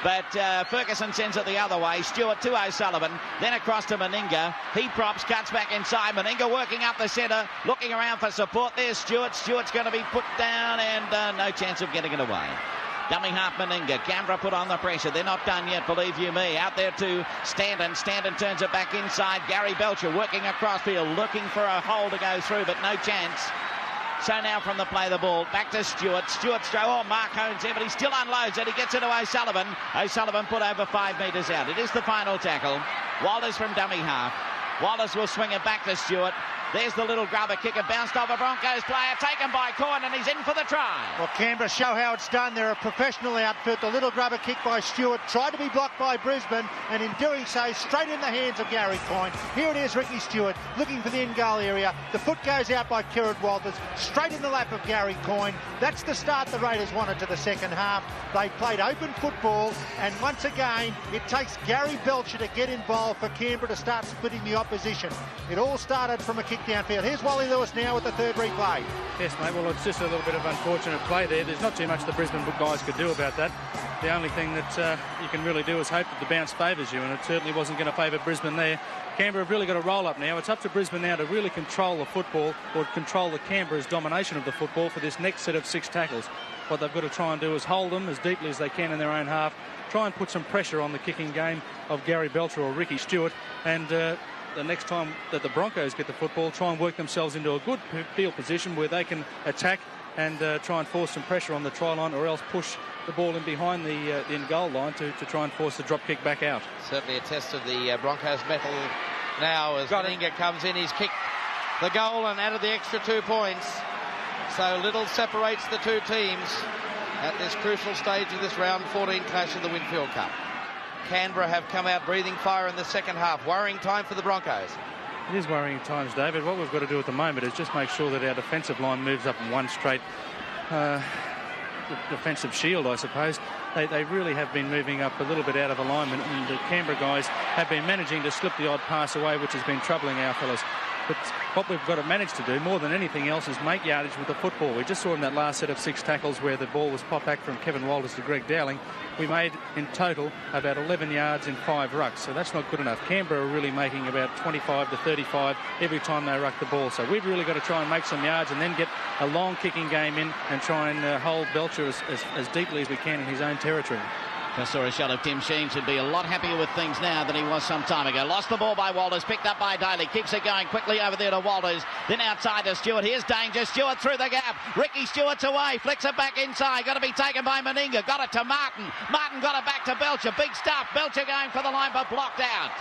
But Ferguson sends it the other way. Stewart to O'Sullivan, then across to Meninga. He props, cuts back inside. Meninga working up the centre, looking around for support. There's Stewart. Stewart's going to be put down and no chance of getting it away. Dummy half Meninga. Canberra put on the pressure. They're not done yet, believe you me. Out there to Stanton. Stanton turns it back inside. Gary Belcher working across field, looking for a hole to go through, but no chance. So now from the play the ball, back to Stewart. Stewart's throw, Mark Hone's there, but he still unloads it. He gets it to O'Sullivan. O'Sullivan put over 5 metres out. It is the final tackle. Walters from dummy half. Walters will swing it back to Stewart. There's the little grubber kick. It bounced off a Broncos player, taken by Coyne, and he's in for the try. Well, Canberra show how it's done. They're a professional outfit. The little grubber kick by Stewart tried to be blocked by Brisbane, and in doing so, straight in the hands of Gary Coyne. Here it is, Ricky Stewart looking for the end goal area. The foot goes out by Kieran Walters, straight in the lap of Gary Coyne. That's the start the Raiders wanted to the second half. They played open football, and once again, it takes Gary Belcher to get involved for Canberra to start splitting the opposition. It all started from a kick downfield. Here's Wally Lewis now with the third replay. Yes, mate, well, it's just a little bit of unfortunate play there. There's not too much the Brisbane guys could do about that. The only thing that you can really do is hope that the bounce favours you, and it certainly wasn't going to favour Brisbane there. Canberra have really got to roll up now. It's up to Brisbane now to really control the football, or control the Canberra's domination of the football for this next set of 6 tackles. What they've got to try and do is hold them as deeply as they can in their own half, try and put some pressure on the kicking game of Gary Belcher or Ricky Stewart, and the next time that the Broncos get the football, try and work themselves into a good field position where they can attack and try and force some pressure on the try line, or else push the ball in behind the end goal line to try and force the drop kick back out. Certainly a test of the Broncos' mettle now as Meninga comes in. He's kicked the goal and added the extra 2 points. So little separates the two teams at this crucial stage of this round 14 clash of the Winfield Cup. Canberra have come out breathing fire in the second half. Worrying time for the Broncos. It is worrying times, David. What we've got to do at the moment is just make sure that our defensive line moves up in one straight defensive shield, I suppose. They really have been moving up a little bit out of alignment, and the Canberra guys have been managing to slip the odd pass away, which has been troubling our fellas. But what we've got to manage to do more than anything else is make yardage with the football. We just saw in that last set of 6 tackles where the ball was popped back from Kevin Walters to Greg Dowling. We made in total about 11 yards in 5 rucks, so that's not good enough. Canberra are really making about 25 to 35 every time they ruck the ball. So we've really got to try and make some yards and then get a long kicking game in and try and hold Belcher as deeply as we can in his own territory. Just saw a shot of Tim Sheen. Should be a lot happier with things now than he was some time ago. Lost the ball by Walters, picked up by Daly, keeps it going quickly over there to Walters, then outside to Stewart. Here's danger. Stewart through the gap. Ricky Stewart's away, flicks it back inside. Got to be taken by Meninga. Got it to Martin. Martin got it back to Belcher. Big stuff. Belcher going for the line, but blocked out.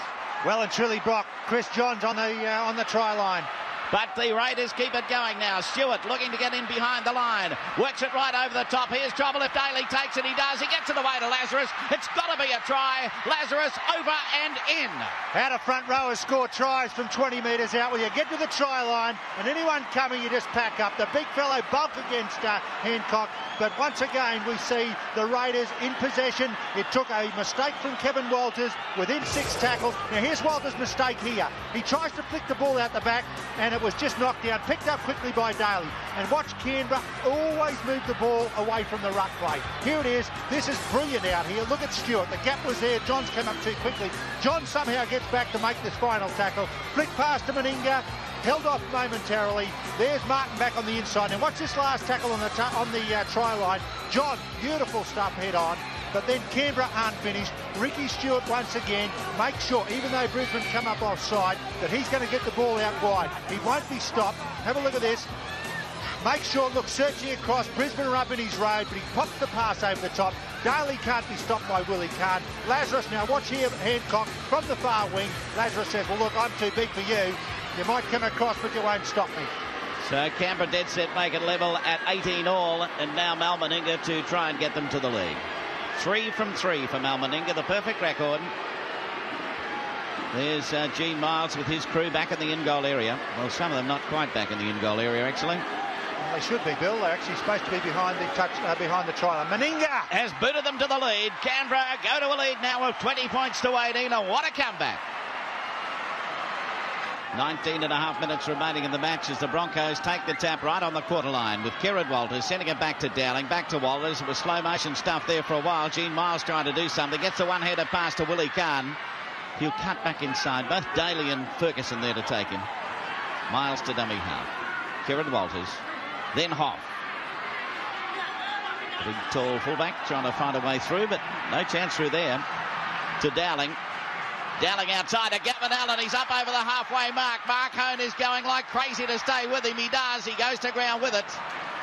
Well and truly, Brock. Chris Johns on the try line. But the Raiders keep it going now. Stewart looking to get in behind the line. Works it right over the top. Here's trouble if Daly takes it. He does. He gets it away to Lazarus. It's got to be a try. Lazarus over and in. How do front rowers score tries from 20 metres out? Well, you get to the try line, and anyone coming, you just pack up. The big fellow bulk against Hancock. But once again, we see the Raiders in possession. It took a mistake from Kevin Walters within 6 tackles. Now, here's Walters' mistake here. He tries to flick the ball out the back, and it was just knocked down, picked up quickly by Daly. And watch Canberra always move the ball away from the ruck play. Here it is. This is brilliant out here. Look at Stewart. The gap was there. Johns came up too quickly. Johns somehow gets back to make this final tackle. Flick pass to Meninga. Held off momentarily. There's Martin back on the inside. Now watch this last tackle on the try line. John, beautiful stuff head on. but then Canberra aren't finished. Ricky Stewart once again makes sure, even though Brisbane come up offside, that he's going to get the ball out wide. He won't be stopped. Have a look at this. Make sure, look, searching across. Brisbane are up in his road, but he pops the pass over the top. Daly can't be stopped by Willie Kahn. Lazarus, now watch here, Hancock from the far wing. Lazarus says, well, look, I'm too big for you. You might come across, but you won't stop me. So Canberra dead set make it level at 18 all, and now Mal Meninga to try and get them to the lead. 3 from 3 for Mal Meninga, the perfect record. There's Gene Miles with his crew back in the in-goal area. Well, some of them not quite back in the in-goal area, actually. Well, they should be, Bill. They're actually supposed to be behind the try line. Meninga has booted them to the lead. Canberra go to a lead now of 20 points to 18, and what a comeback. 19.5 minutes remaining in the match as the Broncos take the tap right on the quarter line with Kieran Walters sending it back to Dowling, back to Walters. It was slow motion stuff there for a while. Gene Miles trying to do something, gets a one-hander pass to Willie Kahn. He'll cut back inside, both Daly and Ferguson there to take him. Miles to dummy half. Kieran Walters, then Hoff. Big tall fullback trying to find a way through, but no chance through there. To Dowling. Dowling outside to Gavin Allen. He's up over the halfway mark. Mark Hone is going like crazy to stay with him. He does. He goes to ground with it.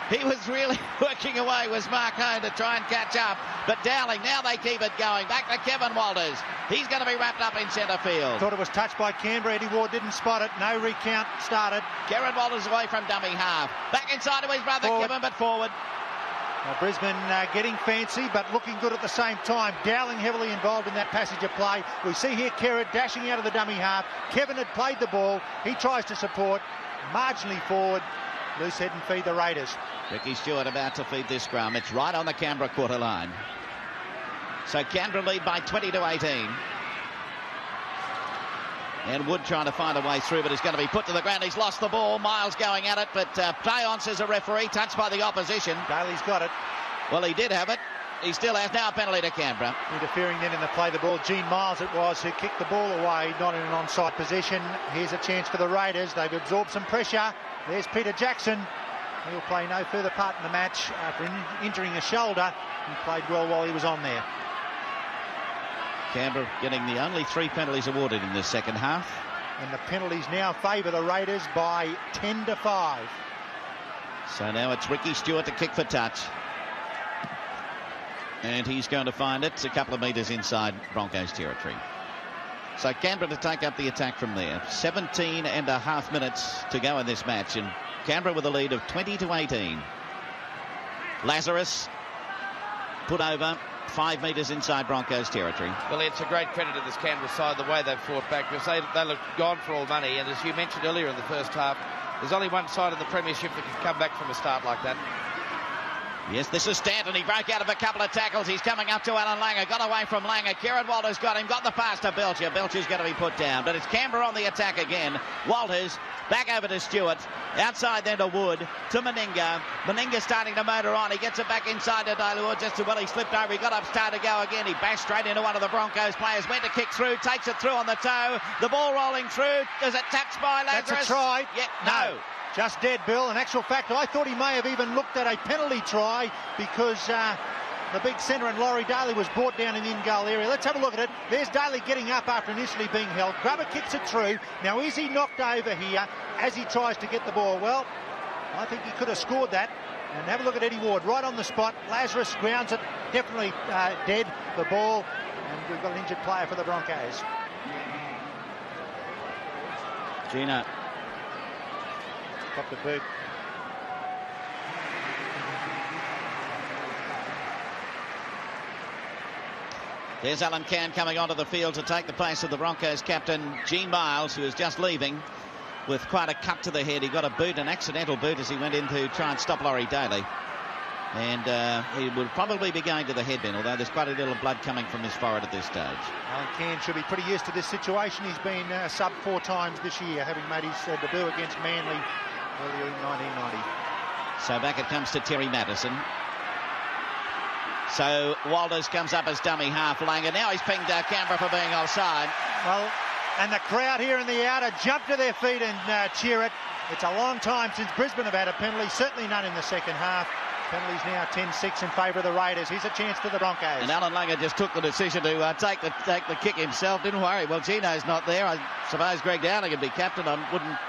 He was really working away, was Mark Hone, to try and catch up. But Dowling, now they keep it going. Back to Kevin Walters. He's going to be wrapped up in centre field. Thought it was touched by Canberra. Eddie Ward didn't spot it. No recount started. Kieran Walters away from dummy half. Back inside to his brother Kevin, but forward. Now Brisbane getting fancy, but looking good at the same time. Dowling heavily involved in that passage of play. We see here Kerrod dashing out of the dummy half. Kevin had played the ball. He tries to support. Marginally forward. Loose head and feed the Raiders. Ricky Stewart about to feed this scrum. It's right on the Canberra quarter line. So Canberra lead by 20 to 18. And Wood trying to find a way through, but he's going to be put to the ground. He's lost the ball. Miles going at it, but play on, says a referee. Touched by the opposition. Daly's got it. Well, he did have it. He still has. Now a penalty to Canberra. Interfering then in the play the ball. Gene Miles it was who kicked the ball away, not in an onside position. Here's a chance for the Raiders. They've absorbed some pressure. There's Peter Jackson. He'll play no further part in the match after injuring a shoulder. He played well while he was on there. Canberra getting the only 3 penalties awarded in the second half. And the penalties now favour the Raiders by 10 to 5. So now it's Ricky Stewart to kick for touch. And he's going to find it a couple of metres inside Broncos territory. So Canberra to take up the attack from there. 17.5 minutes to go in this match. And Canberra with a lead of 20 to 18. Lazarus put over 5 metres inside Broncos territory. Well, it's a great credit to this Canberra side, the way they've fought back, because they look gone for all money. And as you mentioned earlier in the first half, there's only one side of the premiership that can come back from a start like that. Yes, this is Stanton. He broke out of a couple of tackles. He's coming up to Alan Langer. Got away from Langer. Kieran Walters got him. Got the pass to Belcher. Belcher's going to be put down. But it's Canberra on the attack again. Walters back over to Stewart. Outside then to Wood. To Meninga. Meninga starting to motor on. He gets it back inside to Daly. Just as well he slipped over. He got up, started to go again. He bashed straight into one of the Broncos players. Went to kick through. Takes it through on the toe. The ball rolling through. Does it taps by Lazarus? That's a try. Yeah, no. Just dead, Bill. In actual fact, I thought he may have even looked at a penalty try because the big centre and Laurie Daly was brought down in the in-goal area. Let's have a look at it. There's Daly getting up after initially being held. Grubber kicks it through. Now, is he knocked over here as he tries to get the ball? Well, I think he could have scored that. And have a look at Eddie Ward right on the spot. Lazarus grounds it. Definitely dead, the ball. And we've got an injured player for the Broncos. Gina. Got the boot. There's Alan Cann coming onto the field to take the place of the Broncos captain Gene Miles, who is just leaving with quite a cut to the head. He got a boot, an accidental boot, as he went in to try and stop Laurie Daly. And he will probably be going to the headbin, although there's quite a little blood coming from his forehead at this stage. Alan Cann should be pretty used to this situation. He's been sub 4 times this year, having made his debut against Manly earlier in 1990. So back it comes to Terry Madison. So Walters comes up as dummy half. Langer, now he's pinged Canberra for being offside. Well, and the crowd here in the outer jump to their feet and cheer it. It's a long time since Brisbane have had a penalty, certainly none in the second half. Penalties now 10-6 in favour of the Raiders. Here's a chance for the Broncos. And Alan Langer just took the decision to take the kick himself. Didn't worry. Well, Gino's not there. I suppose Greg Dowling would be captain. I wouldn't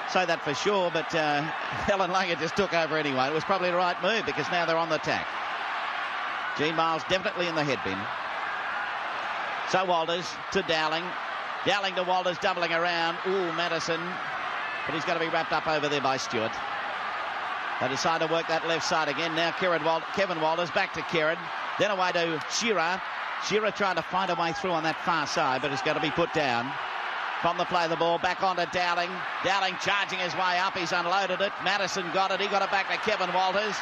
say that for sure, but Alan Langer just took over anyway. It was probably the right move because now they're on the attack. Gene Miles definitely in the head bin. So Walters to Dowling. Dowling to Walters, doubling around. Ooh, Madison. But he's going to be wrapped up over there by Stewart. They decide to work that left side again. Now Kevin Walters back to Kieran. Then away to Shearer. Shearer trying to find a way through on that far side, but it's going to be put down. From the play, the ball back onto Dowling. Dowling charging his way up. He's unloaded it. Madison got it. He got it back to Kevin Walters.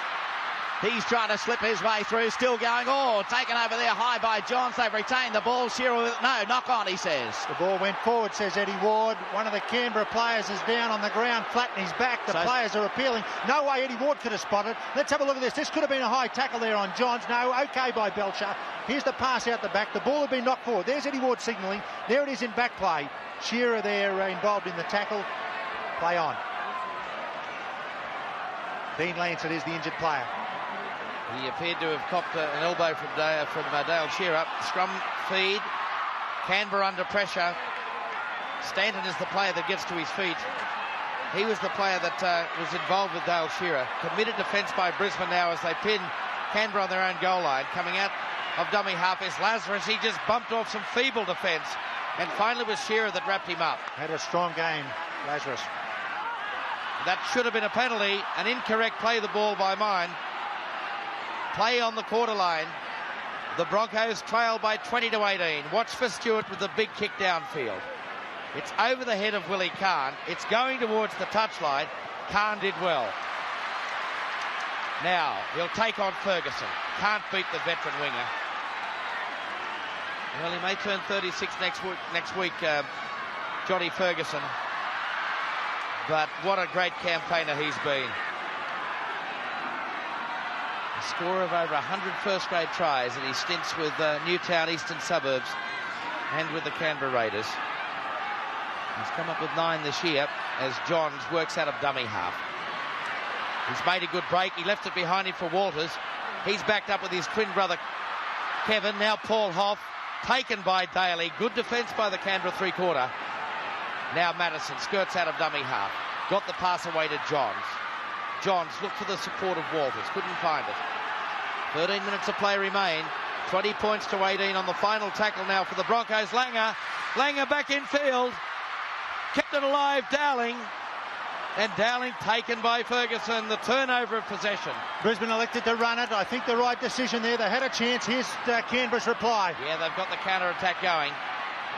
He's trying to slip his way through. Still going. Oh, taken over there high by Johns. They've retained the ball. Shearer, no, knock on, he says. The ball went forward, says Eddie Ward. One of the Canberra players is down on the ground, flat in his back. The players are appealing. No way Eddie Ward could have spotted. Let's have a look at this. This could have been a high tackle there on Johns. No, okay by Belcher. Here's the pass out the back. The ball had been knocked forward. There's Eddie Ward signalling. There it is in back play. Shearer there involved in the tackle. Play on. Dean Lancet is the injured player. He appeared to have copped an elbow from Dale Shearer. Scrum feed. Canberra under pressure. Stanton is the player that gets to his feet. He was the player that was involved with Dale Shearer. Committed defence by Brisbane now as they pin Canberra on their own goal line. Coming out of dummy half is Lazarus. He just bumped off some feeble defence. And finally it was Shearer that wrapped him up. Had a strong game, Lazarus. That should have been a penalty. An incorrect play the ball by mine. Play on the quarter line. The Broncos trail by 20-18. Watch for Stewart with the big kick downfield. It's over the head of Willie Kahn. It's going towards the touchline. Kahn did well. Now he'll take on Ferguson. Can't beat the veteran winger. Well, he may turn 36 next week, Johnny Ferguson. But what a great campaigner he's been. A score of over 100 first-grade tries in his stints with Newtown Eastern Suburbs and with the Canberra Raiders. He's come up with 9 this year as Johns works out of dummy half. He's made a good break. He left it behind him for Walters. He's backed up with his twin brother Kevin. Now Paul Hoff. Taken by Daly. Good defence by the Canberra three-quarter. Now Madison skirts out of dummy half. Got the pass away to Johns. Johns looked for the support of Walters. Couldn't find it. 13 minutes of play remain. 20 points to 18 on the final tackle now for the Broncos. Langer back in field. Kept it alive, Dowling. And Dowling taken by Ferguson. The turnover of possession. Brisbane elected to run it. I think the right decision there. They had a chance. Here's Canberra's reply. Yeah, they've got the counter-attack going.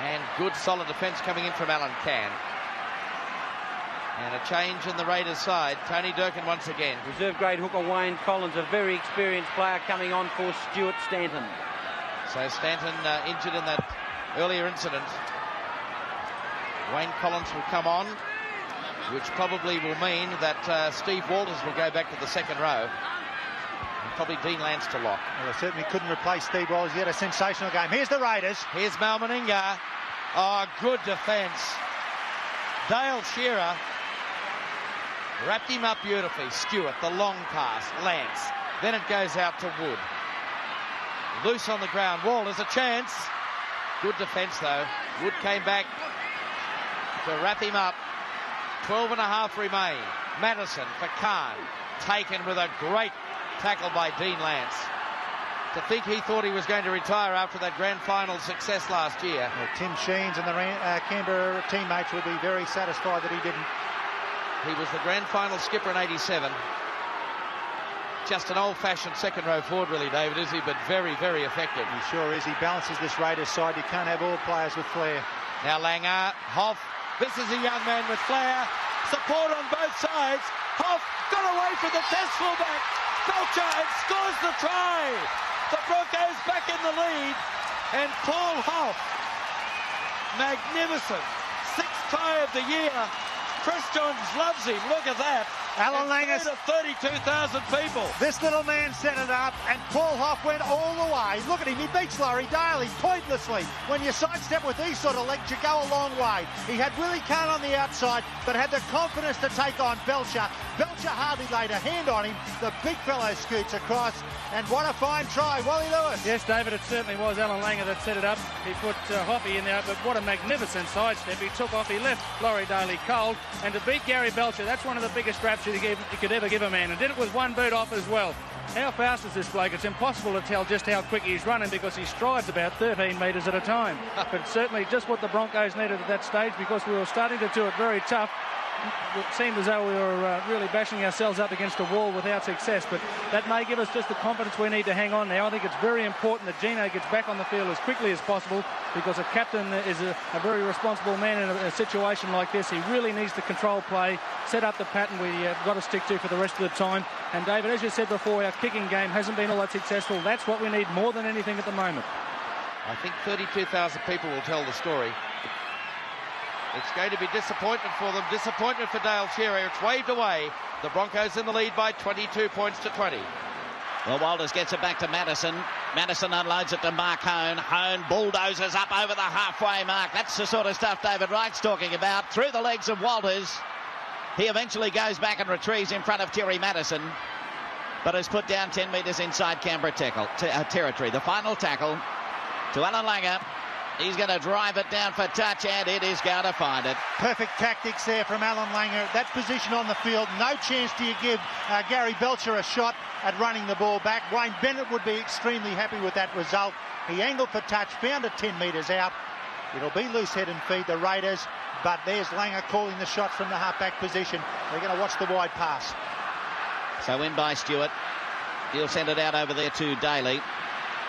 And good solid defence coming in from Alan Cann. And a change in the Raiders side. Tony Durkin once again. Reserve grade hooker Wayne Collins, a very experienced player coming on for Stuart Stanton. So Stanton injured in that earlier incident. Wayne Collins will come on, which probably will mean that Steve Walters will go back to the second row. And probably Dean Lance to lock. Well, they certainly couldn't replace Steve Walters. He had a sensational game. Here's the Raiders. Here's Mal Meninga. Oh, good defence. Dale Shearer wrapped him up beautifully. Stewart, the long pass. Lance. Then it goes out to Wood. Loose on the ground. Walters a chance. Good defence though. Wood came back to wrap him up. 12 and a half remain. Madison for Kahn. Taken with a great tackle by Dean Lance. To think he thought he was going to retire after that grand final success last year. Well, Tim Sheens and the Canberra teammates will be very satisfied that he didn't. He was the grand final skipper in 87. Just an old-fashioned second row forward really, David, is he? But very, very effective. He sure is. He balances this Raiders side. You can't have all players with flair. Now Langer, Hoff. This is a young man with flair. Support on both sides. Hoff got away from the test fullback. Belcher and scores the try. The Broncos back in the lead. And Paul Hoff, magnificent. 6th try of the year. Chris Johns loves him. Look at that. Alan Langer to 32,000 people. This little man set it up, and Paul Hoff went all the way. Look at him, he beats Laurie Daly pointlessly. When you sidestep with these sort of legs, you go a long way. He had Willie Kahn on the outside, but had the confidence to take on Belcher. Belcher hardly laid a hand on him. The big fellow scoots across, and what a fine try, Wally Lewis. Yes, David, it certainly was Alan Langer that set it up. He put Hoppy in there, but what a magnificent sidestep. He took off, he left Laurie Daly cold, and to beat Gary Belcher, that's one of the biggest straps you could ever give a man, and did it with one boot off as well. How fast is this bloke? It's impossible to tell just how quick he's running because he strides about 13 metres at a time. But certainly just what the Broncos needed at that stage, because we were starting to do it very tough. It seemed as though we were really bashing ourselves up against a wall without success, but that may give us just the confidence we need to hang on now. I think it's very important that Gino gets back on the field as quickly as possible, because a captain is a very responsible man in a situation like this. He really needs to control play, set up the pattern we've got to stick to for the rest of the time. And David, as you said before, our kicking game hasn't been all that successful. That's what we need more than anything at the moment. I think 32,000 people will tell the story. It's going to be disappointment for them, disappointment for Dale Shearer. It's waved away. The Broncos in the lead by 22 points to 20. Well, Walters gets it back to Madison. Madison unloads it to Mark Hone. Hone bulldozes up over the halfway mark. That's the sort of stuff David Wright's talking about. Through the legs of Walters. He eventually goes back and retrieves in front of Terry Madison, but is put down 10 metres inside Canberra territory. The final tackle to Alan Langer. He's going to drive it down for touch, and it is going to find it. Perfect tactics there from Alan Langer. That position on the field, no chance do you give Gary Belcher a shot at running the ball back. Wayne Bennett would be extremely happy with that result. He angled for touch, found it 10 metres out. It'll be loose head and feed the Raiders, but there's Langer calling the shot from the halfback position. They're going to watch the wide pass. So in by Stewart. He'll send it out over there to Daly.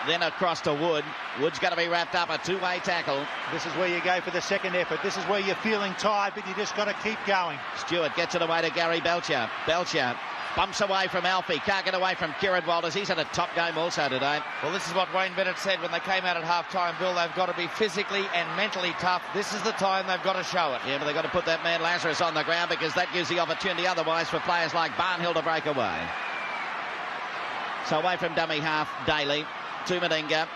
Then across to Wood. Wood's going to be wrapped up, a two-way tackle. This is where you go for the second effort. This is where you're feeling tired, but you just got to keep going. Stewart gets it away to Gary Belcher. Belcher bumps away from Alfie. Can't get away from Kieran Walters. He's had a top game also today. Well, this is what Wayne Bennett said when they came out at half-time, Bill. They've got to be physically and mentally tough. This is the time they've got to show it. Yeah, but they've got to put that man Lazarus on the ground, because that gives the opportunity otherwise for players like Barnhill to break away. So away from dummy half, Daly to Meninga.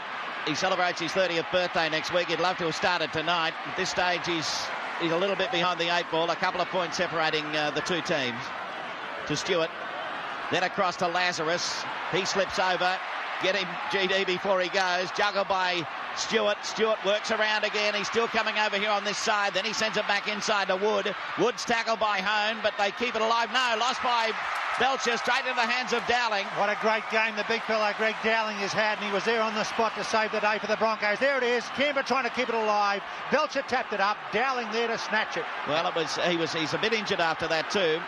He celebrates his 30th birthday next week. He'd love to have started tonight. At this stage, he's a little bit behind the 8 ball. A couple of points separating the two teams. To Stewart. Then across to Lazarus. He slips over. Get him, GD, before he goes. Juggled by Stewart. Stewart works around again. He's still coming over here on this side. Then he sends it back inside to Wood. Wood's tackled by Hone, but they keep it alive. No, lost by Belcher, straight into the hands of Dowling. What a great game the big fellow Greg Dowling has had, and he was there on the spot to save the day for the Broncos. There it is. Canberra trying to keep it alive. Belcher tapped it up. Dowling there to snatch it. Well, he's a bit injured after that too.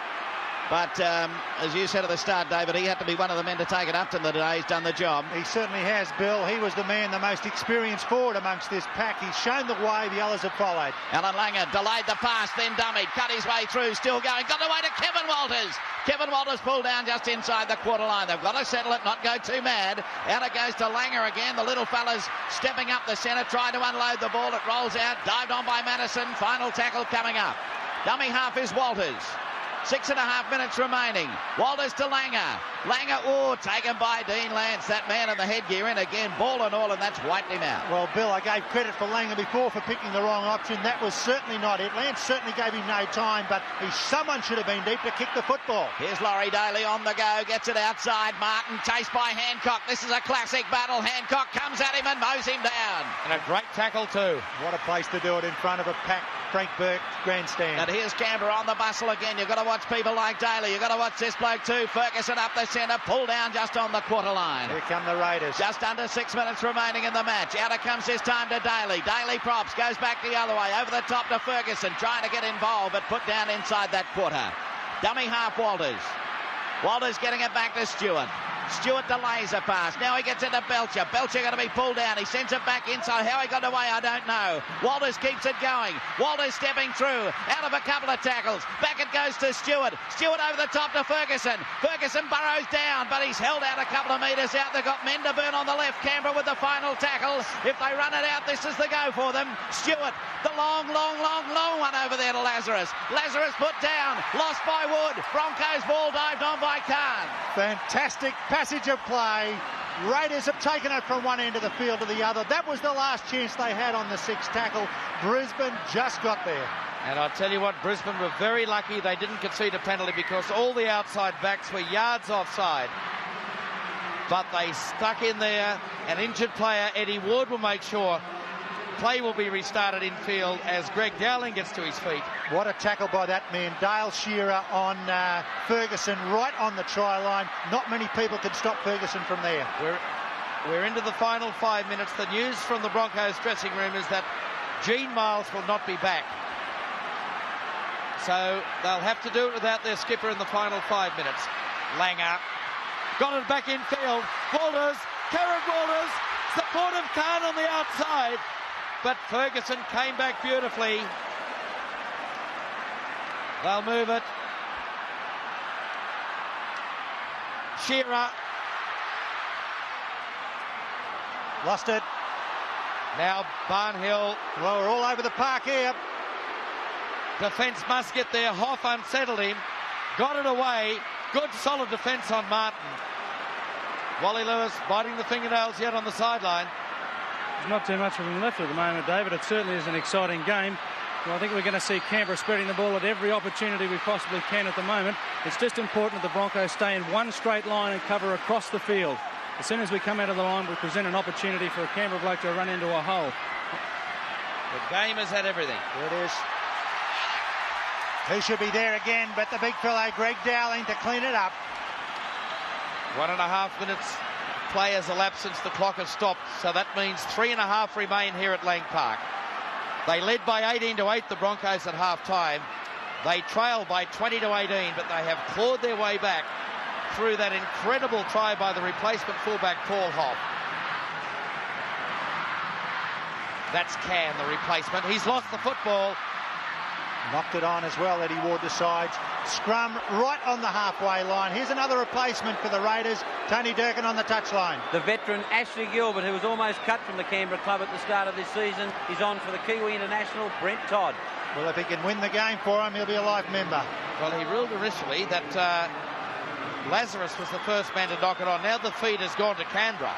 But as you said at the start, David, he had to be one of the men to take it up to the day. He's done the job. He certainly has, Bill. He was the man, the most experienced forward amongst this pack. He's shown the way. The others have followed. Alan Langer delayed the pass, then dummied, cut his way through, still going, got away to Kevin Walters. Kevin Walters pulled down just inside the quarter line. They've got to settle it, not go too mad. Out it goes to Langer again. The little fella's stepping up the centre, trying to unload the ball. It rolls out, dived on by Madison. Final tackle coming up. Dummy half is Walters. 6.5 minutes remaining. Walters to Langer. Langer, taken by Dean Lance. That man in the headgear in again, ball and all, and that's wiped him out. Well, Bill, I gave credit for Langer before for picking the wrong option. That was certainly not it. Lance certainly gave him no time, but someone should have been deep to kick the football. Here's Laurie Daly on the go, gets it outside. Martin chased by Hancock. This is a classic battle. Hancock comes at him and mows him down. And a great tackle too. What a place to do it in front of a packed Frank Burke grandstand. And here's Canberra on the bustle again. You've got to watch people like Daly. You've got to watch this bloke too. Ferguson up the centre, pull down just on the quarter line. Here come the Raiders. Just under 6 minutes remaining in the match. Out it comes this time to Daly. Daly props, goes back the other way, over the top to Ferguson, trying to get involved, but put down inside that quarter. Dummy half Walters. Walters getting it back to Stewart. Stewart delays a pass. Now he gets into Belcher. Belcher going to be pulled down. He sends it back inside. How he got away, I don't know. Walters keeps it going. Walters stepping through. Out of a couple of tackles. Back it goes to Stewart. Stewart over the top to Ferguson. Ferguson burrows down, but he's held out a couple of metres out. They've got Menderburn on the left. Canberra with the final tackle. If they run it out, this is the go for them. Stewart, the long one over there to Lazarus. Lazarus put down. Lost by Wood. Broncos ball dived on by Khan. Fantastic passage of play. Raiders have taken it from one end of the field to the other. That was the last chance they had on the sixth tackle. Brisbane just got there. And I'll tell you what, Brisbane were very lucky they didn't concede a penalty because all the outside backs were yards offside. But they stuck in there. An injured player, Eddie Ward, will make sure play will be restarted in field as Greg Dowling gets to his feet. What a tackle by that man. Dale Shearer on Ferguson right on the try line. Not many people could stop Ferguson from there. We're into the final 5 minutes. The news from the Broncos dressing room is that Gene Miles will not be back. So they'll have to do it without their skipper in the final 5 minutes. Langer got it back in field. Walters, Karen Walters, support of Khan on the outside. But Ferguson came back beautifully. They'll move it. Shearer. Lost it. Now Barnhill. Well, we're all over the park here. Defence must get there. Hoff unsettled him. Got it away. Good solid defence on Martin. Wally Lewis biting the fingernails yet on the sideline. There's not too much of him left at the moment, David. It certainly is an exciting game. Well, I think we're going to see Canberra spreading the ball at every opportunity we possibly can at the moment. It's just important that the Broncos stay in one straight line and cover across the field. As soon as we come out of the line, we present an opportunity for a Canberra bloke to run into a hole. The game has had everything. There it is. He should be there again, but the big fellow, Greg Dowling, to clean it up. 1.5 minutes play has elapsed since the clock has stopped, so that means 3.5 remain here at Lang Park. They led by 18-8, the Broncos at half-time. They trail by 20-18, but they have clawed their way back through that incredible try by the replacement fullback Paul Hoff. That's Can, the replacement. He's lost the football. Knocked it on as well, Eddie Ward decides. Scrum right on the halfway line. Here's another replacement for the Raiders. Tony Durkin on the touchline. The veteran Ashley Gilbert, who was almost cut from the Canberra club at the start of this season, is on for the Kiwi international, Brent Todd. Well, if he can win the game for him, he'll be a life member. Well, he ruled initially that Lazarus was the first man to knock it on. Now the feed has gone to Canberra,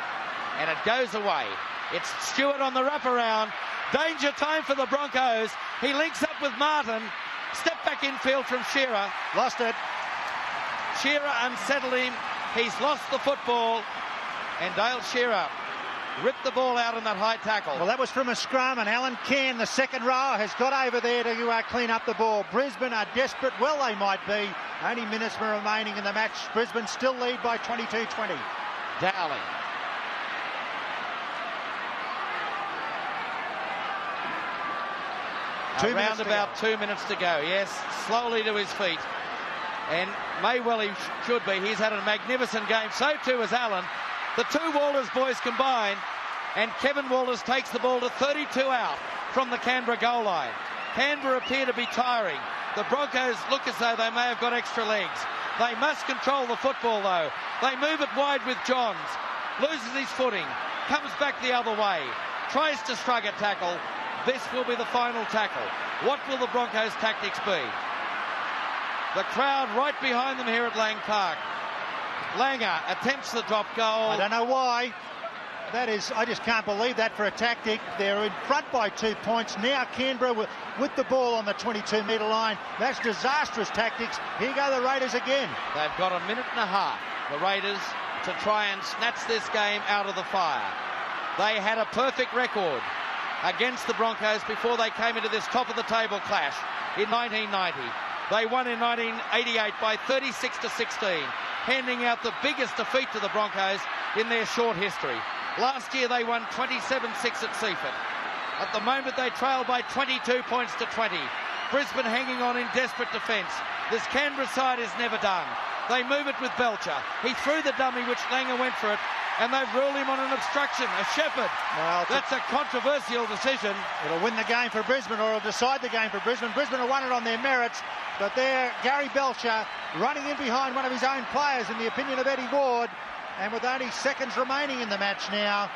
and it goes away. It's Stewart on the wraparound. Danger time for the Broncos. He links up with Martin. Step back infield from Shearer. Lost it. Shearer unsettled him. He's lost the football. And Dale Shearer ripped the ball out in that high tackle. Well, that was from a scrum, and Alan Cairn, the second rower, has got over there to clean up the ball. Brisbane are desperate. Well, they might be. Only minutes remaining in the match. Brisbane still lead by 22-20. Dowling. Around about 2 minutes to go. Yes, slowly to his feet. And may well he should be. He's had a magnificent game. So too has Allen. The two Walters boys combine. And Kevin Walters takes the ball to 32 out from the Canberra goal line. Canberra appear to be tiring. The Broncos look as though they may have got extra legs. They must control the football though. They move it wide with Johns. Loses his footing. Comes back the other way. Tries to strike a tackle. This will be the final tackle. What will the Broncos' tactics be? The crowd right behind them here at Lang Park. Langer attempts the drop goal. I don't know why. That is, I just can't believe that for a tactic. They're in front by 2 points. Now Canberra with the ball on the 22-metre line. That's disastrous tactics. Here go the Raiders again. They've got a minute and a half, the Raiders, to try and snatch this game out of the fire. They had a perfect record against the Broncos before they came into this top-of-the-table clash in 1990. They won in 1988 by 36-16, handing out the biggest defeat to the Broncos in their short history. Last year they won 27-6 at Seaford. At the moment they trail by 22 points to 20. Brisbane hanging on in desperate defence. This Canberra side is never done. They move it with Belcher. He threw the dummy, which Langer went for it, and they've ruled him on an obstruction, a shepherd. Well, that's a controversial decision. It'll win the game for Brisbane, or it'll decide the game for Brisbane. Brisbane have won it on their merits, but there, Gary Belcher running in behind one of his own players, in the opinion of Eddie Ward, and with only seconds remaining in the match now.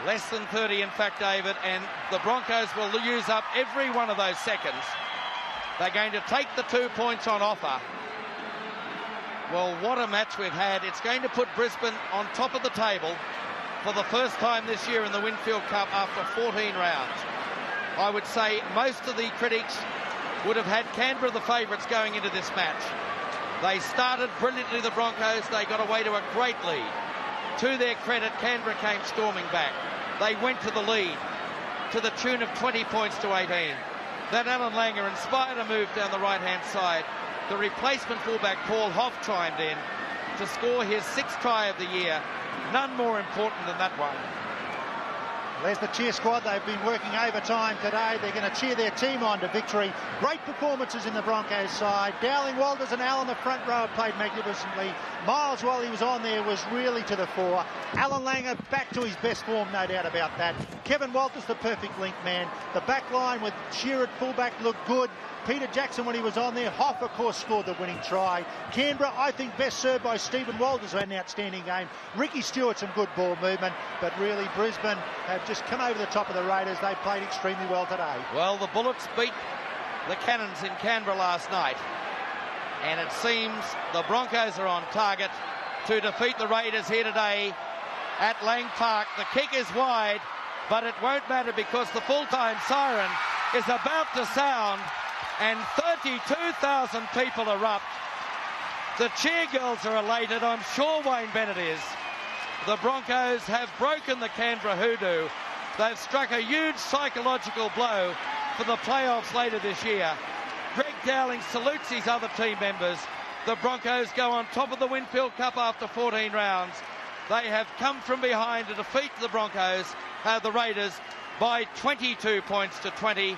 Less than 30, in fact, David, and the Broncos will use up every one of those seconds. They're going to take the 2 points on offer. Well, what a match we've had. It's going to put Brisbane on top of the table for the first time this year in the Winfield Cup after 14 rounds. I would say most of the critics would have had Canberra the favourites going into this match. They started brilliantly, the Broncos. They got away to a great lead. To their credit, Canberra came storming back. They went to the lead to the tune of 20 points to 18. Then Alan Langer inspired a move down the right-hand side. The replacement fullback Paul Hoff chimed in to score his 6th try of the year. None more important than that one. There's the cheer squad. They've been working overtime today. They're going to cheer their team on to victory. Great performances in the Broncos side. Dowling, Walters and Allen, the front row, played magnificently. Miles, while he was on there, was really to the fore. Alan Langer back to his best form, no doubt about that. Kevin Walters, the perfect link man. The back line with Shearer at fullback looked good. Peter Jackson, when he was on there. Hoff, of course, scored the winning try. Canberra, I think, best served by Stephen Walters, who had an outstanding game. Ricky Stewart, some good ball movement. But really, Brisbane have just come over the top of the Raiders. They played extremely well today. Well, the Bullets beat the Cannons in Canberra last night. And it seems the Broncos are on target to defeat the Raiders here today at Lang Park. The kick is wide, but it won't matter because the full-time siren is about to sound. And 32,000 people erupt. The cheer girls are elated. I'm sure Wayne Bennett is. The Broncos have broken the Canberra hoodoo. They've struck a huge psychological blow for the playoffs later this year. Greg Dowling salutes his other team members. The Broncos go on top of the Winfield Cup after 14 rounds. They have come from behind to defeat the Broncos, the Raiders, by 22 points to 20.